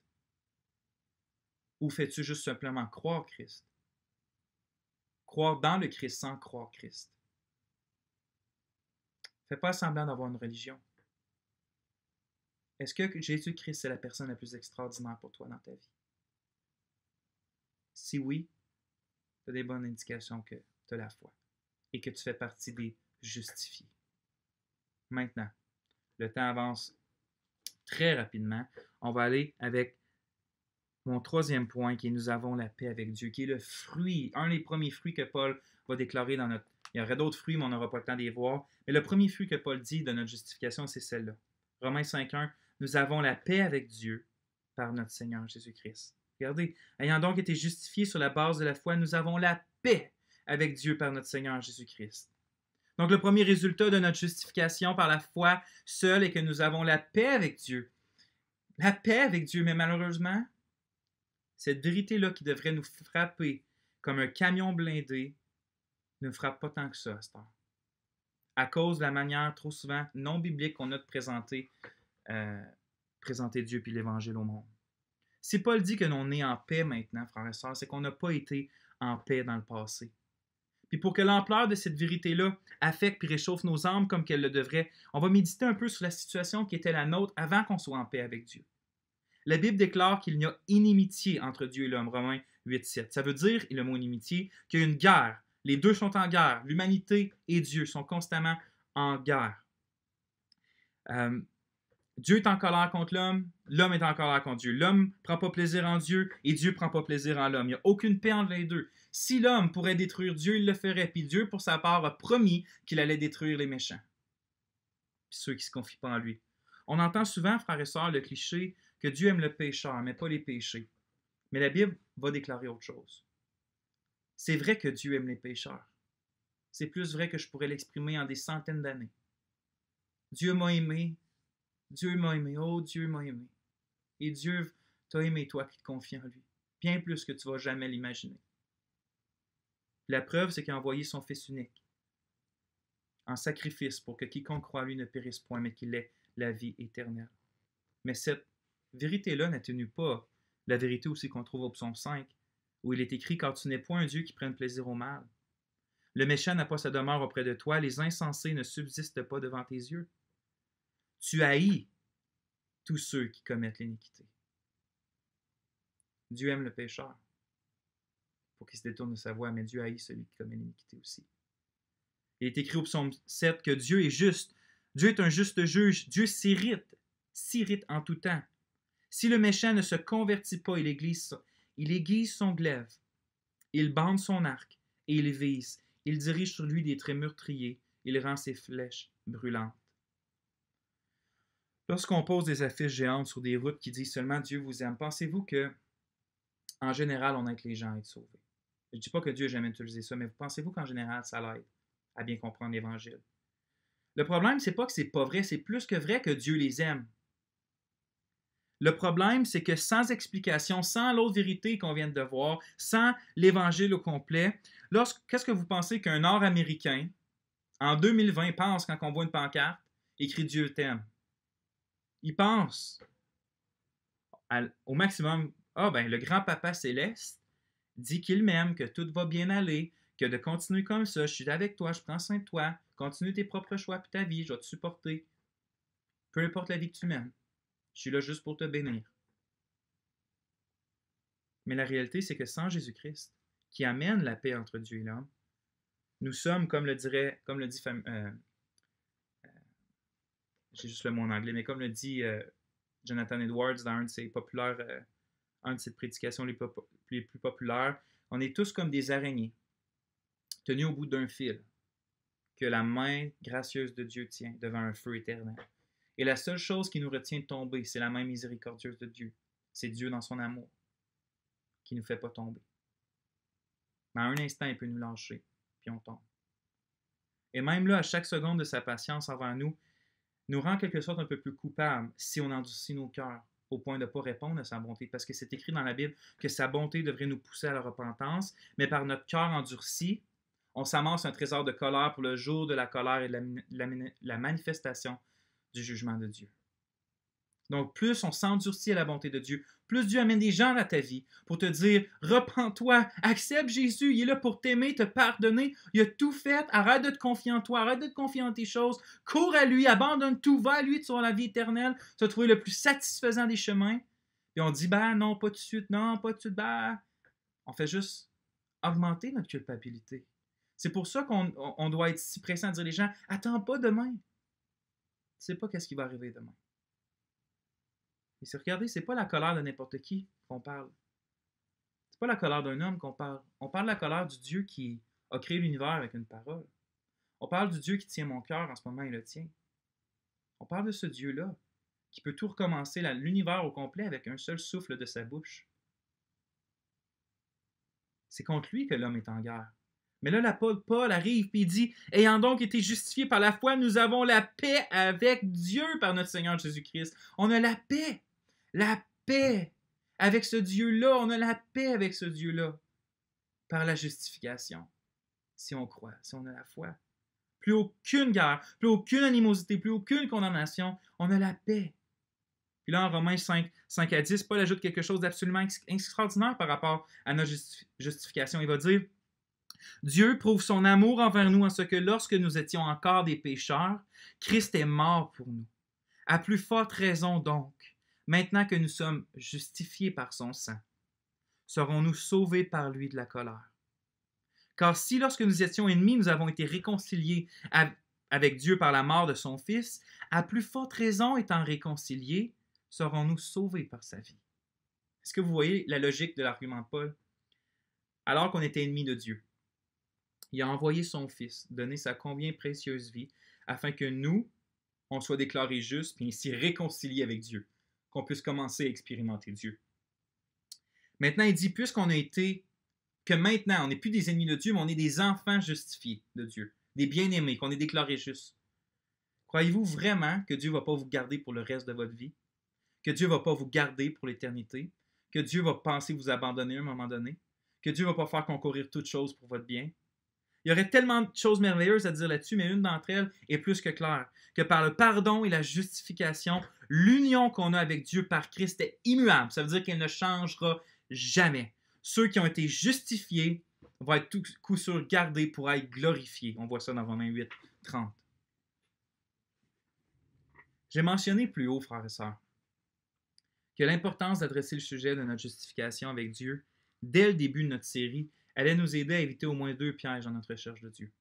Ou fais-tu juste simplement croire Christ? Croire dans le Christ sans croire Christ. Fais pas semblant d'avoir une religion. Est-ce que Jésus-Christ est la personne la plus extraordinaire pour toi dans ta vie? Si oui, tu as des bonnes indications que tu as la foi et que tu fais partie des justifiés. Maintenant, le temps avance très rapidement. On va aller avec mon troisième point qui est nous avons la paix avec Dieu, qui est le fruit, un des premiers fruits que Paul va déclarer dans notre... Il y aurait d'autres fruits, mais on n'aura pas le temps de les voir. Mais le premier fruit que Paul dit de notre justification, c'est celle-là. Romains 5.1, nous avons la paix avec Dieu par notre Seigneur Jésus-Christ. Regardez, ayant donc été justifiés sur la base de la foi, nous avons la paix avec Dieu par notre Seigneur Jésus-Christ. Donc, le premier résultat de notre justification par la foi seule est que nous avons la paix avec Dieu. La paix avec Dieu, mais malheureusement, cette vérité-là qui devrait nous frapper comme un camion blindé ne frappe pas tant que ça à cette heure. À cause de la manière trop souvent non biblique qu'on a de présenter Dieu puis l'Évangile au monde. Si Paul dit que l'on est en paix maintenant, frères et sœurs, c'est qu'on n'a pas été en paix dans le passé. Puis pour que l'ampleur de cette vérité-là affecte et réchauffe nos âmes comme qu'elle le devrait, on va méditer un peu sur la situation qui était la nôtre avant qu'on soit en paix avec Dieu. La Bible déclare qu'il n'y a inimitié entre Dieu et l'homme, Romains 8.7. Ça veut dire, et le mot inimitié, qu'il y a une guerre. Les deux sont en guerre. L'humanité et Dieu sont constamment en guerre. Dieu est en colère contre l'homme est en colère contre Dieu. L'homme ne prend pas plaisir en Dieu et Dieu ne prend pas plaisir en l'homme. Il n'y a aucune paix entre les deux. Si l'homme pourrait détruire Dieu, il le ferait. Puis Dieu, pour sa part, a promis qu'il allait détruire les méchants. Puis ceux qui ne se confient pas en lui. On entend souvent, frères et sœurs, le cliché que Dieu aime le pécheur, mais pas les péchés. Mais la Bible va déclarer autre chose. C'est vrai que Dieu aime les pécheurs. C'est plus vrai que je pourrais l'exprimer en des centaines d'années. Dieu m'a aimé. Dieu m'a aimé. Oh, Dieu m'a aimé. Et Dieu t'a aimé, toi qui te confies en lui. Bien plus que tu ne vas jamais l'imaginer. La preuve, c'est qu'il a envoyé son Fils unique en sacrifice pour que quiconque croit en lui ne périsse point, mais qu'il ait la vie éternelle. Mais cette vérité-là n'atténue pas la vérité aussi qu'on trouve au psaume 5, où il est écrit « Car tu n'es point un Dieu qui prenne plaisir au mal. Le méchant n'a pas sa demeure auprès de toi, les insensés ne subsistent pas devant tes yeux. Tu haïs tous ceux qui commettent l'iniquité. » Dieu aime le pécheur pour qu'il se détourne de sa voie, mais Dieu haït celui qui commet l'iniquité aussi. Il est écrit au psaume 7 que Dieu est juste. Dieu est un juste juge. Dieu s'irrite en tout temps. Si le méchant ne se convertit pas, il aiguise son glaive, il bande son arc et il vise. Il dirige sur lui des traits meurtriers, il rend ses flèches brûlantes. Lorsqu'on pose des affiches géantes sur des routes qui disent seulement Dieu vous aime, pensez-vous que, en général, on aide les gens à être sauvés? Je ne dis pas que Dieu n'a jamais utilisé ça, mais pensez-vous qu'en général, ça l'aide à bien comprendre l'Évangile? Le problème, c'est pas que c'est pas vrai, c'est plus que vrai que Dieu les aime. Le problème, c'est que sans explication, sans l'autre vérité qu'on vient de voir, sans l'Évangile au complet, qu'est-ce que vous pensez qu'un Nord-Américain, en 2020, pense quand on voit une pancarte, écrit Dieu t'aime? Il pense au maximum, le grand papa céleste dit qu'il m'aime, que tout va bien aller, que de continuer comme ça, je suis avec toi, je prends soin de toi, continue tes propres choix et ta vie, je vais te supporter. Peu importe la vie que tu mènes, je suis là juste pour te bénir. Mais la réalité, c'est que sans Jésus-Christ, qui amène la paix entre Dieu et l'homme, nous sommes, comme le dit, j'ai juste le mot en anglais, mais comme le dit Jonathan Edwards dans un de ses prédications les plus populaires, on est tous comme des araignées, tenus au bout d'un fil, que la main gracieuse de Dieu tient devant un feu éternel. Et la seule chose qui nous retient de tomber, c'est la main miséricordieuse de Dieu. C'est Dieu dans son amour qui ne nous fait pas tomber. Mais à un instant, il peut nous lâcher, puis on tombe. Et même là, à chaque seconde de sa patience envers nous rend en quelque sorte un peu plus coupables si on endurcit nos cœurs au point de ne pas répondre à sa bonté. Parce que c'est écrit dans la Bible que sa bonté devrait nous pousser à la repentance, mais par notre cœur endurci, on s'amasse un trésor de colère pour le jour de la colère et de la manifestation du jugement de Dieu. Donc, plus on s'endurcit à la bonté de Dieu, plus Dieu amène des gens dans ta vie pour te dire « Repens-toi, accepte Jésus, il est là pour t'aimer, te pardonner, il a tout fait, arrête de te confier en toi, arrête de te confier en tes choses, cours à lui, abandonne tout, va à lui, tu auras la vie éternelle, tu vas trouver le plus satisfaisant des chemins. » Et on dit « Ben non, pas tout de suite, non, pas tout de suite, ben... » On fait juste augmenter notre culpabilité. C'est pour ça qu'on doit être si pressant à dire les gens « Attends pas demain. » Tu sais pas qu'est-ce qui va arriver demain. Et si regardez, c'est pas la colère de n'importe qui qu'on parle. C'est pas la colère d'un homme qu'on parle. On parle de la colère du Dieu qui a créé l'univers avec une parole. On parle du Dieu qui tient mon cœur en ce moment, il le tient. On parle de ce Dieu-là qui peut tout recommencer, l'univers au complet avec un seul souffle de sa bouche. C'est contre lui que l'homme est en guerre. Mais là, l'apôtre Paul arrive et il dit « Ayant donc été justifiés par la foi, nous avons la paix avec Dieu par notre Seigneur Jésus-Christ. » On a la paix. La paix avec ce Dieu-là. On a la paix avec ce Dieu-là par la justification. Si on croit, si on a la foi. Plus aucune guerre, plus aucune animosité, plus aucune condamnation. On a la paix. Puis là, en Romains 5 à 10, Paul ajoute quelque chose d'absolument extraordinaire par rapport à notre justification. Il va dire « Dieu prouve son amour envers nous en ce que lorsque nous étions encore des pécheurs, Christ est mort pour nous. À plus forte raison donc, maintenant que nous sommes justifiés par son sang, serons-nous sauvés par lui de la colère. Car si lorsque nous étions ennemis, nous avons été réconciliés avec Dieu par la mort de son Fils, à plus forte raison étant réconciliés, serons-nous sauvés par sa vie. » Est-ce que vous voyez la logique de l'argument de Paul? Alors qu'on était ennemis de Dieu, il a envoyé son Fils, donné sa combien précieuse vie, afin que nous, on soit déclarés justes, puis ainsi réconciliés avec Dieu, qu'on puisse commencer à expérimenter Dieu. Maintenant, il dit, que maintenant, on n'est plus des ennemis de Dieu, mais on est des enfants justifiés de Dieu, des bien-aimés, qu'on est déclarés justes. Croyez-vous vraiment que Dieu ne va pas vous garder pour le reste de votre vie? Que Dieu ne va pas vous garder pour l'éternité? Que Dieu va penser vous abandonner à un moment donné? Que Dieu ne va pas faire concourir toutes choses pour votre bien? Il y aurait tellement de choses merveilleuses à dire là-dessus, mais une d'entre elles est plus que claire, que par le pardon et la justification, l'union qu'on a avec Dieu par Christ est immuable. Ça veut dire qu'elle ne changera jamais. Ceux qui ont été justifiés vont être tout coup sûr gardés pour être glorifiés. On voit ça dans Romains 8, 30. J'ai mentionné plus haut, frères et sœurs, que l'importance d'adresser le sujet de notre justification avec Dieu dès le début de notre série allait nous aider à éviter au moins 2 pièges dans notre recherche de Dieu,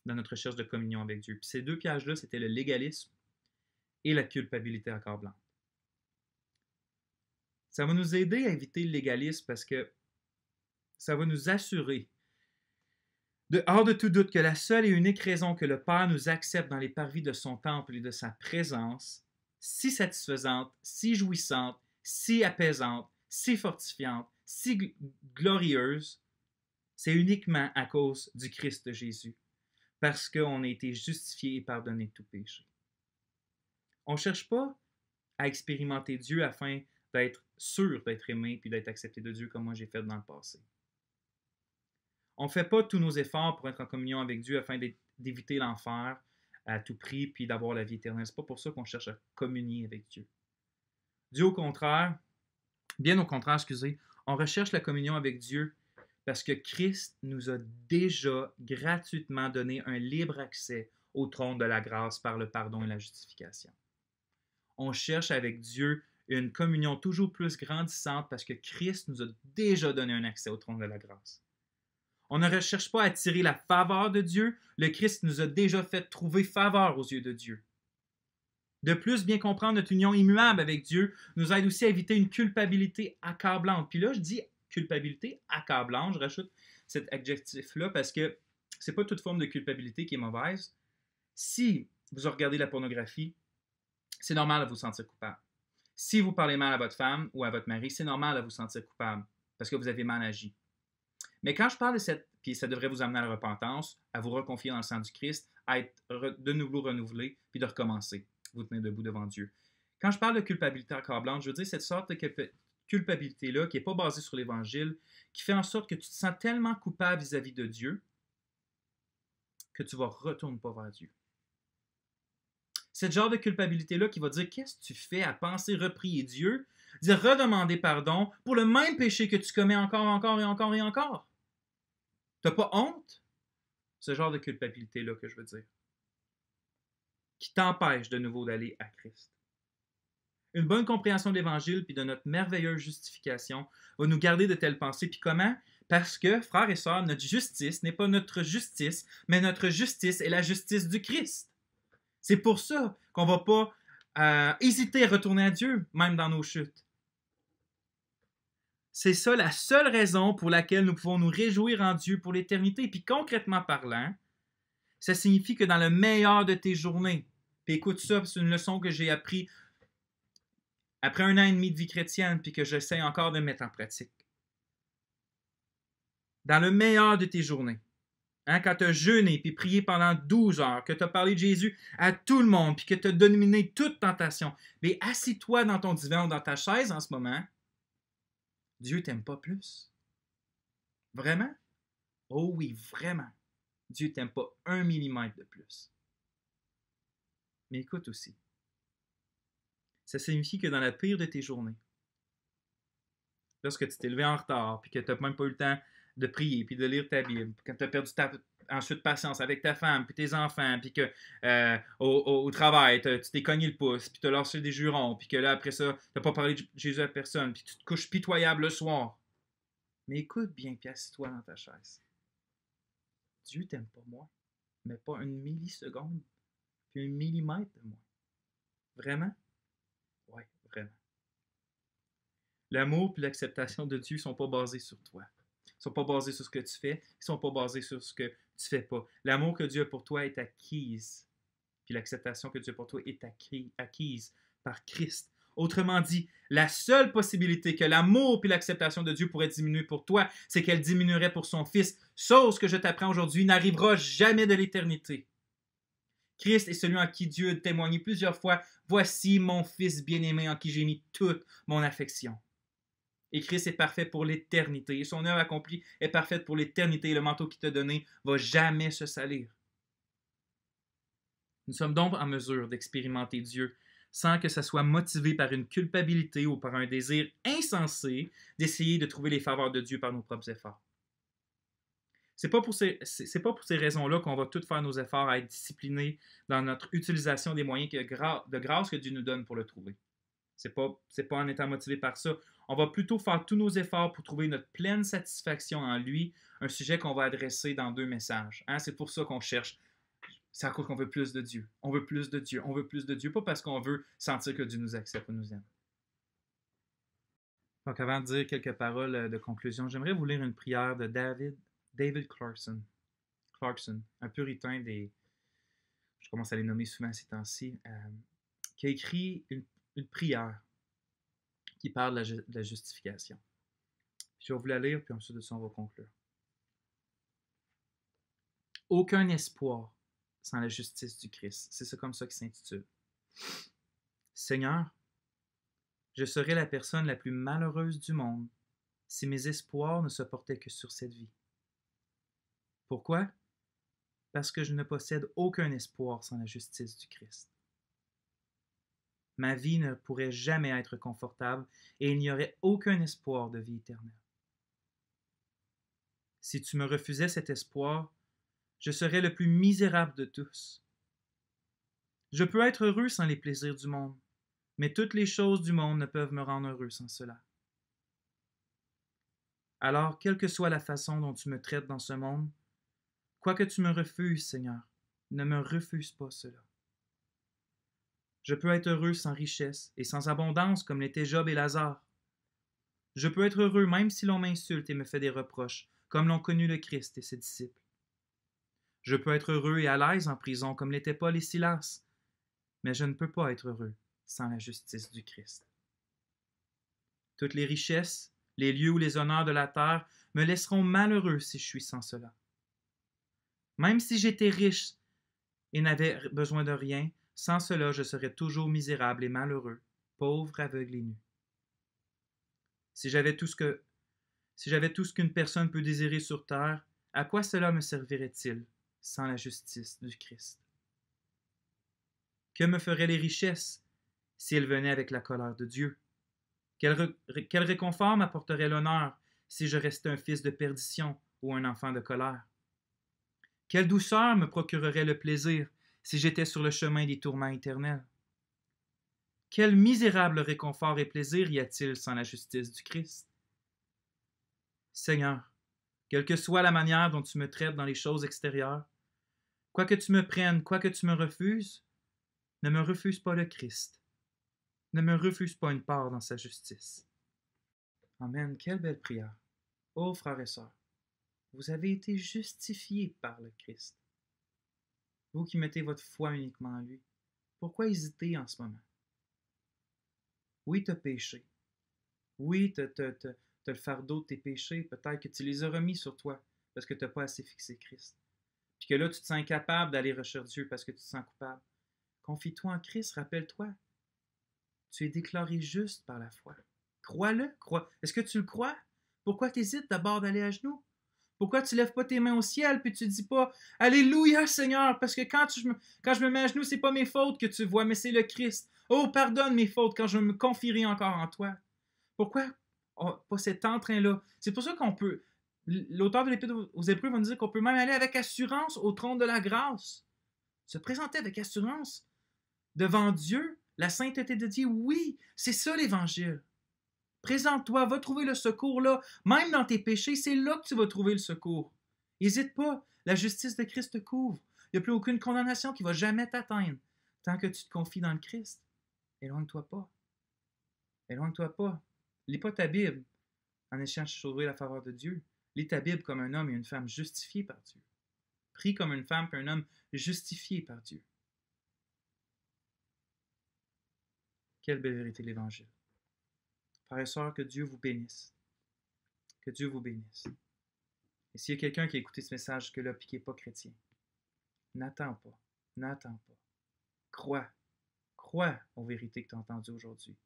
dans notre recherche de communion avec Dieu. Puis ces 2 pièges-là, c'était le légalisme et la culpabilité à corps blanc. Ça va nous aider à éviter le légalisme parce que ça va nous assurer, hors de tout doute, que la seule et unique raison que le Père nous accepte dans les parvis de son temple et de sa présence, si satisfaisante, si jouissante, si apaisante, si fortifiante, si glorieuse, c'est uniquement à cause du Christ Jésus, parce qu'on a été justifié et pardonné de tout péché. On ne cherche pas à expérimenter Dieu afin d'être sûr d'être aimé puis d'être accepté de Dieu comme moi j'ai fait dans le passé. On ne fait pas tous nos efforts pour être en communion avec Dieu afin d'éviter l'enfer à tout prix puis d'avoir la vie éternelle. Ce n'est pas pour ça qu'on cherche à communier avec Dieu. Dieu, au contraire, bien au contraire, on recherche la communion avec Dieu parce que Christ nous a déjà gratuitement donné un libre accès au trône de la grâce par le pardon et la justification. On cherche avec Dieu une communion toujours plus grandissante parce que Christ nous a déjà donné un accès au trône de la grâce. On ne recherche pas à attirer la faveur de Dieu, le Christ nous a déjà fait trouver faveur aux yeux de Dieu. De plus, bien comprendre notre union immuable avec Dieu nous aide aussi à éviter une culpabilité accablante. Puis là, je dis culpabilité accablante, je rajoute cet adjectif-là parce que c'est pas toute forme de culpabilité qui est mauvaise. Si vous regardez la pornographie, c'est normal de vous sentir coupable. Si vous parlez mal à votre femme ou à votre mari, c'est normal de vous sentir coupable parce que vous avez mal agi. Mais quand je parle de cette, puis ça devrait vous amener à la repentance, à vous reconfier dans le sang du Christ, à être de nouveau renouvelé, puis de recommencer, vous tenir debout devant Dieu. Quand je parle de culpabilité accablante, je veux dire cette sorte de culpabilité-là qui n'est pas basée sur l'Évangile, qui fait en sorte que tu te sens tellement coupable vis-à-vis de Dieu que tu ne retournes pas vers Dieu. C'est le genre de culpabilité-là qui va dire qu'est-ce que tu fais à penser reprier Dieu, dire redemander pardon pour le même péché que tu commets encore et encore et encore. Tu n'as pas honte? Ce genre de culpabilité-là que je veux dire. Qui t'empêche de nouveau d'aller à Christ. Une bonne compréhension de l'Évangile puis de notre merveilleuse justification va nous garder de telles pensées. Puis comment? Parce que, frères et sœurs, notre justice n'est pas notre justice, mais notre justice est la justice du Christ. C'est pour ça qu'on ne va pas hésiter à retourner à Dieu, même dans nos chutes. C'est ça la seule raison pour laquelle nous pouvons nous réjouir en Dieu pour l'éternité. Puis concrètement parlant, ça signifie que dans le meilleur de tes journées, puis écoute ça, c'est une leçon que j'ai appris après 1 an et demi de vie chrétienne, puis que j'essaie encore de mettre en pratique. Dans le meilleur de tes journées, quand tu as jeûné puis prié pendant 12 heures, que tu as parlé de Jésus à tout le monde, puis que tu as dominé toute tentation, mais assis-toi dans ton divan ou dans ta chaise en ce moment, Dieu t'aime pas plus. Vraiment? Oh oui, vraiment. Dieu t'aime pas 1 millimètre de plus. Mais écoute aussi, ça signifie que dans la pire de tes journées, lorsque tu t'es levé en retard, puis que tu n'as même pas eu le temps de prier, puis de lire ta Bible, quand tu as perdu ensuite patience avec ta femme, puis tes enfants, puis que au travail, tu t'es cogné le pouce, puis tu as lancé des jurons, puis que là, après ça, tu n'as pas parlé de Jésus à personne, puis tu te couches pitoyable le soir. Mais écoute bien, puis assis-toi dans ta chaise. Dieu t'aime pas moi, mais pas une milliseconde, puis 1 millimètre de moi. Vraiment? Oui, vraiment. L'amour et l'acceptation de Dieu ne sont pas basés sur toi. Ils ne sont pas basés sur ce que tu fais. Ils ne sont pas basés sur ce que tu ne fais pas. L'amour que Dieu a pour toi est acquise. Puis l'acceptation que Dieu a pour toi est acquise par Christ. Autrement dit, la seule possibilité que l'amour et l'acceptation de Dieu pourraient diminuer pour toi, c'est qu'elle diminuerait pour son Fils. Chose que je t'apprends aujourd'hui n'arrivera jamais de l'éternité. Christ est celui en qui Dieu a témoigné plusieurs fois. Voici mon Fils bien-aimé en qui j'ai mis toute mon affection. Et Christ est parfait pour l'éternité. Et son œuvre accomplie est parfaite pour l'éternité. Et le manteau qu'il t'a donné ne va jamais se salir. Nous sommes donc en mesure d'expérimenter Dieu sans que ça soit motivé par une culpabilité ou par un désir insensé d'essayer de trouver les faveurs de Dieu par nos propres efforts. C'est pas pour ces raisons-là qu'on va tous faire nos efforts à être disciplinés dans notre utilisation des moyens de grâce que Dieu nous donne pour le trouver. C'est pas en étant motivé par ça. On va plutôt faire tous nos efforts pour trouver notre pleine satisfaction en lui, un sujet qu'on va adresser dans 2 messages. C'est pour ça qu'on cherche. C'est à cause qu'on veut plus de Dieu. On veut plus de Dieu. On veut plus de Dieu, pas parce qu'on veut sentir que Dieu nous accepte ou nous aime. Donc, avant de dire quelques paroles de conclusion, j'aimerais vous lire une prière de David Clarkson, un puritain je commence à les nommer souvent ces temps-ci, qui a écrit une prière qui parle de la justification. Je vais vous la lire, puis ensuite de ça, on va conclure. Aucun espoir sans la justice du Christ. C'est ça comme ça qu'il s'intitule. Seigneur, je serais la personne la plus malheureuse du monde si mes espoirs ne se portaient que sur cette vie. Pourquoi? Parce que je ne possède aucun espoir sans la justice du Christ. Ma vie ne pourrait jamais être confortable et il n'y aurait aucun espoir de vie éternelle. Si tu me refusais cet espoir, je serais le plus misérable de tous. Je peux être heureux sans les plaisirs du monde, Mais toutes les choses du monde ne peuvent me rendre heureux sans cela. Alors, quelle que soit la façon dont tu me traites dans ce monde, quoique tu me refuses, Seigneur, ne me refuse pas cela. Je peux être heureux sans richesse et sans abondance comme l'étaient Job et Lazare. Je peux être heureux même si l'on m'insulte et me fait des reproches, comme l'ont connu le Christ et ses disciples. Je peux être heureux et à l'aise en prison comme l'étaient Paul et Silas, mais je ne peux pas être heureux sans la justice du Christ. Toutes les richesses, les lieux ou les honneurs de la terre me laisseront malheureux si je suis sans cela. Même si j'étais riche et n'avais besoin de rien, sans cela je serais toujours misérable et malheureux, pauvre, aveugle et nu. Si j'avais tout ce qu'une personne peut désirer sur terre, à quoi cela me servirait-il sans la justice du Christ? Que me feraient les richesses si elles venaient avec la colère de Dieu? Quel réconfort m'apporterait l'honneur si je restais un fils de perdition ou un enfant de colère? Quelle douceur me procurerait le plaisir si j'étais sur le chemin des tourments éternels? Quel misérable réconfort et plaisir y a-t-il sans la justice du Christ? Seigneur, quelle que soit la manière dont tu me traites dans les choses extérieures, quoi que tu me prennes, quoi que tu me refuses, ne me refuse pas le Christ. Ne me refuse pas une part dans sa justice. Amen. Quelle belle prière. Ô frères et sœurs, vous avez été justifiés par le Christ. Vous qui mettez votre foi uniquement en lui, pourquoi hésiter en ce moment? Oui, tu as péché. Oui, tu as le fardeau de tes péchés. Peut-être que tu les as remis sur toi parce que tu n'as pas assez fixé Christ. Puis que là, tu te sens incapable d'aller rechercher Dieu parce que tu te sens coupable. Confie-toi en Christ, rappelle-toi. Tu es déclaré juste par la foi. Crois-le, crois. Est-ce que tu le crois? Pourquoi tu hésites d'abord d'aller à genoux? Pourquoi tu ne lèves pas tes mains au ciel puis tu ne dis pas Alléluia Seigneur, parce que quand je me mets à genoux, ce n'est pas mes fautes que tu vois, mais c'est le Christ. Oh, pardonne mes fautes quand je me confierai encore en toi. Pourquoi pas cet entrain-là? C'est pour ça qu'on peut. L'auteur de l'Épître aux Hébreux va nous dire qu'on peut même aller avec assurance au trône de la grâce. Se présenter avec assurance devant Dieu, la sainteté de Dieu. Oui, c'est ça l'Évangile. Présente-toi, va trouver le secours là. Même dans tes péchés, c'est là que tu vas trouver le secours. N'hésite pas, la justice de Christ te couvre. Il n'y a plus aucune condamnation qui va jamais t'atteindre tant que tu te confies dans le Christ. Éloigne-toi pas. Éloigne-toi pas. Lis pas ta Bible en échange de sauver la faveur de Dieu. Lis ta Bible comme un homme et une femme justifiés par Dieu. Prie comme une femme et un homme justifié par Dieu. Quelle belle vérité de l'Évangile. Frères et sœurs, que Dieu vous bénisse. Que Dieu vous bénisse. Et s'il y a quelqu'un qui a écouté ce message que là et qui n'est pas chrétien, n'attends pas. N'attends pas. Crois. Crois aux vérités que tu as entendues aujourd'hui.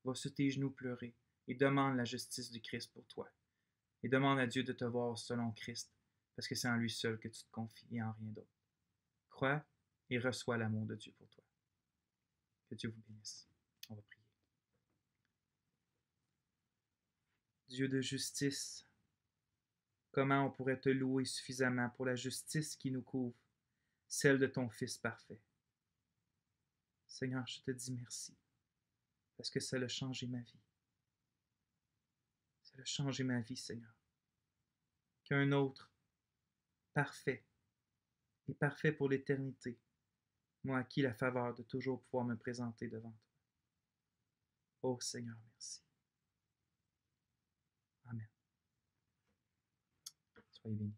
Va sur tes genoux pleurer et demande la justice du Christ pour toi. Et demande à Dieu de te voir selon Christ, parce que c'est en lui seul que tu te confies et en rien d'autre. Crois et reçois l'amour de Dieu pour toi. Que Dieu vous bénisse. On va prier. Dieu de justice, comment on pourrait te louer suffisamment pour la justice qui nous couvre, celle de ton Fils parfait. Seigneur, je te dis merci, parce que ça a changé ma vie. Ça a changé ma vie, Seigneur. Qu'un autre, parfait, et parfait pour l'éternité, m'a acquis la faveur de toujours pouvoir me présenter devant toi. Oh Seigneur, merci. Amen. Soyez bénis.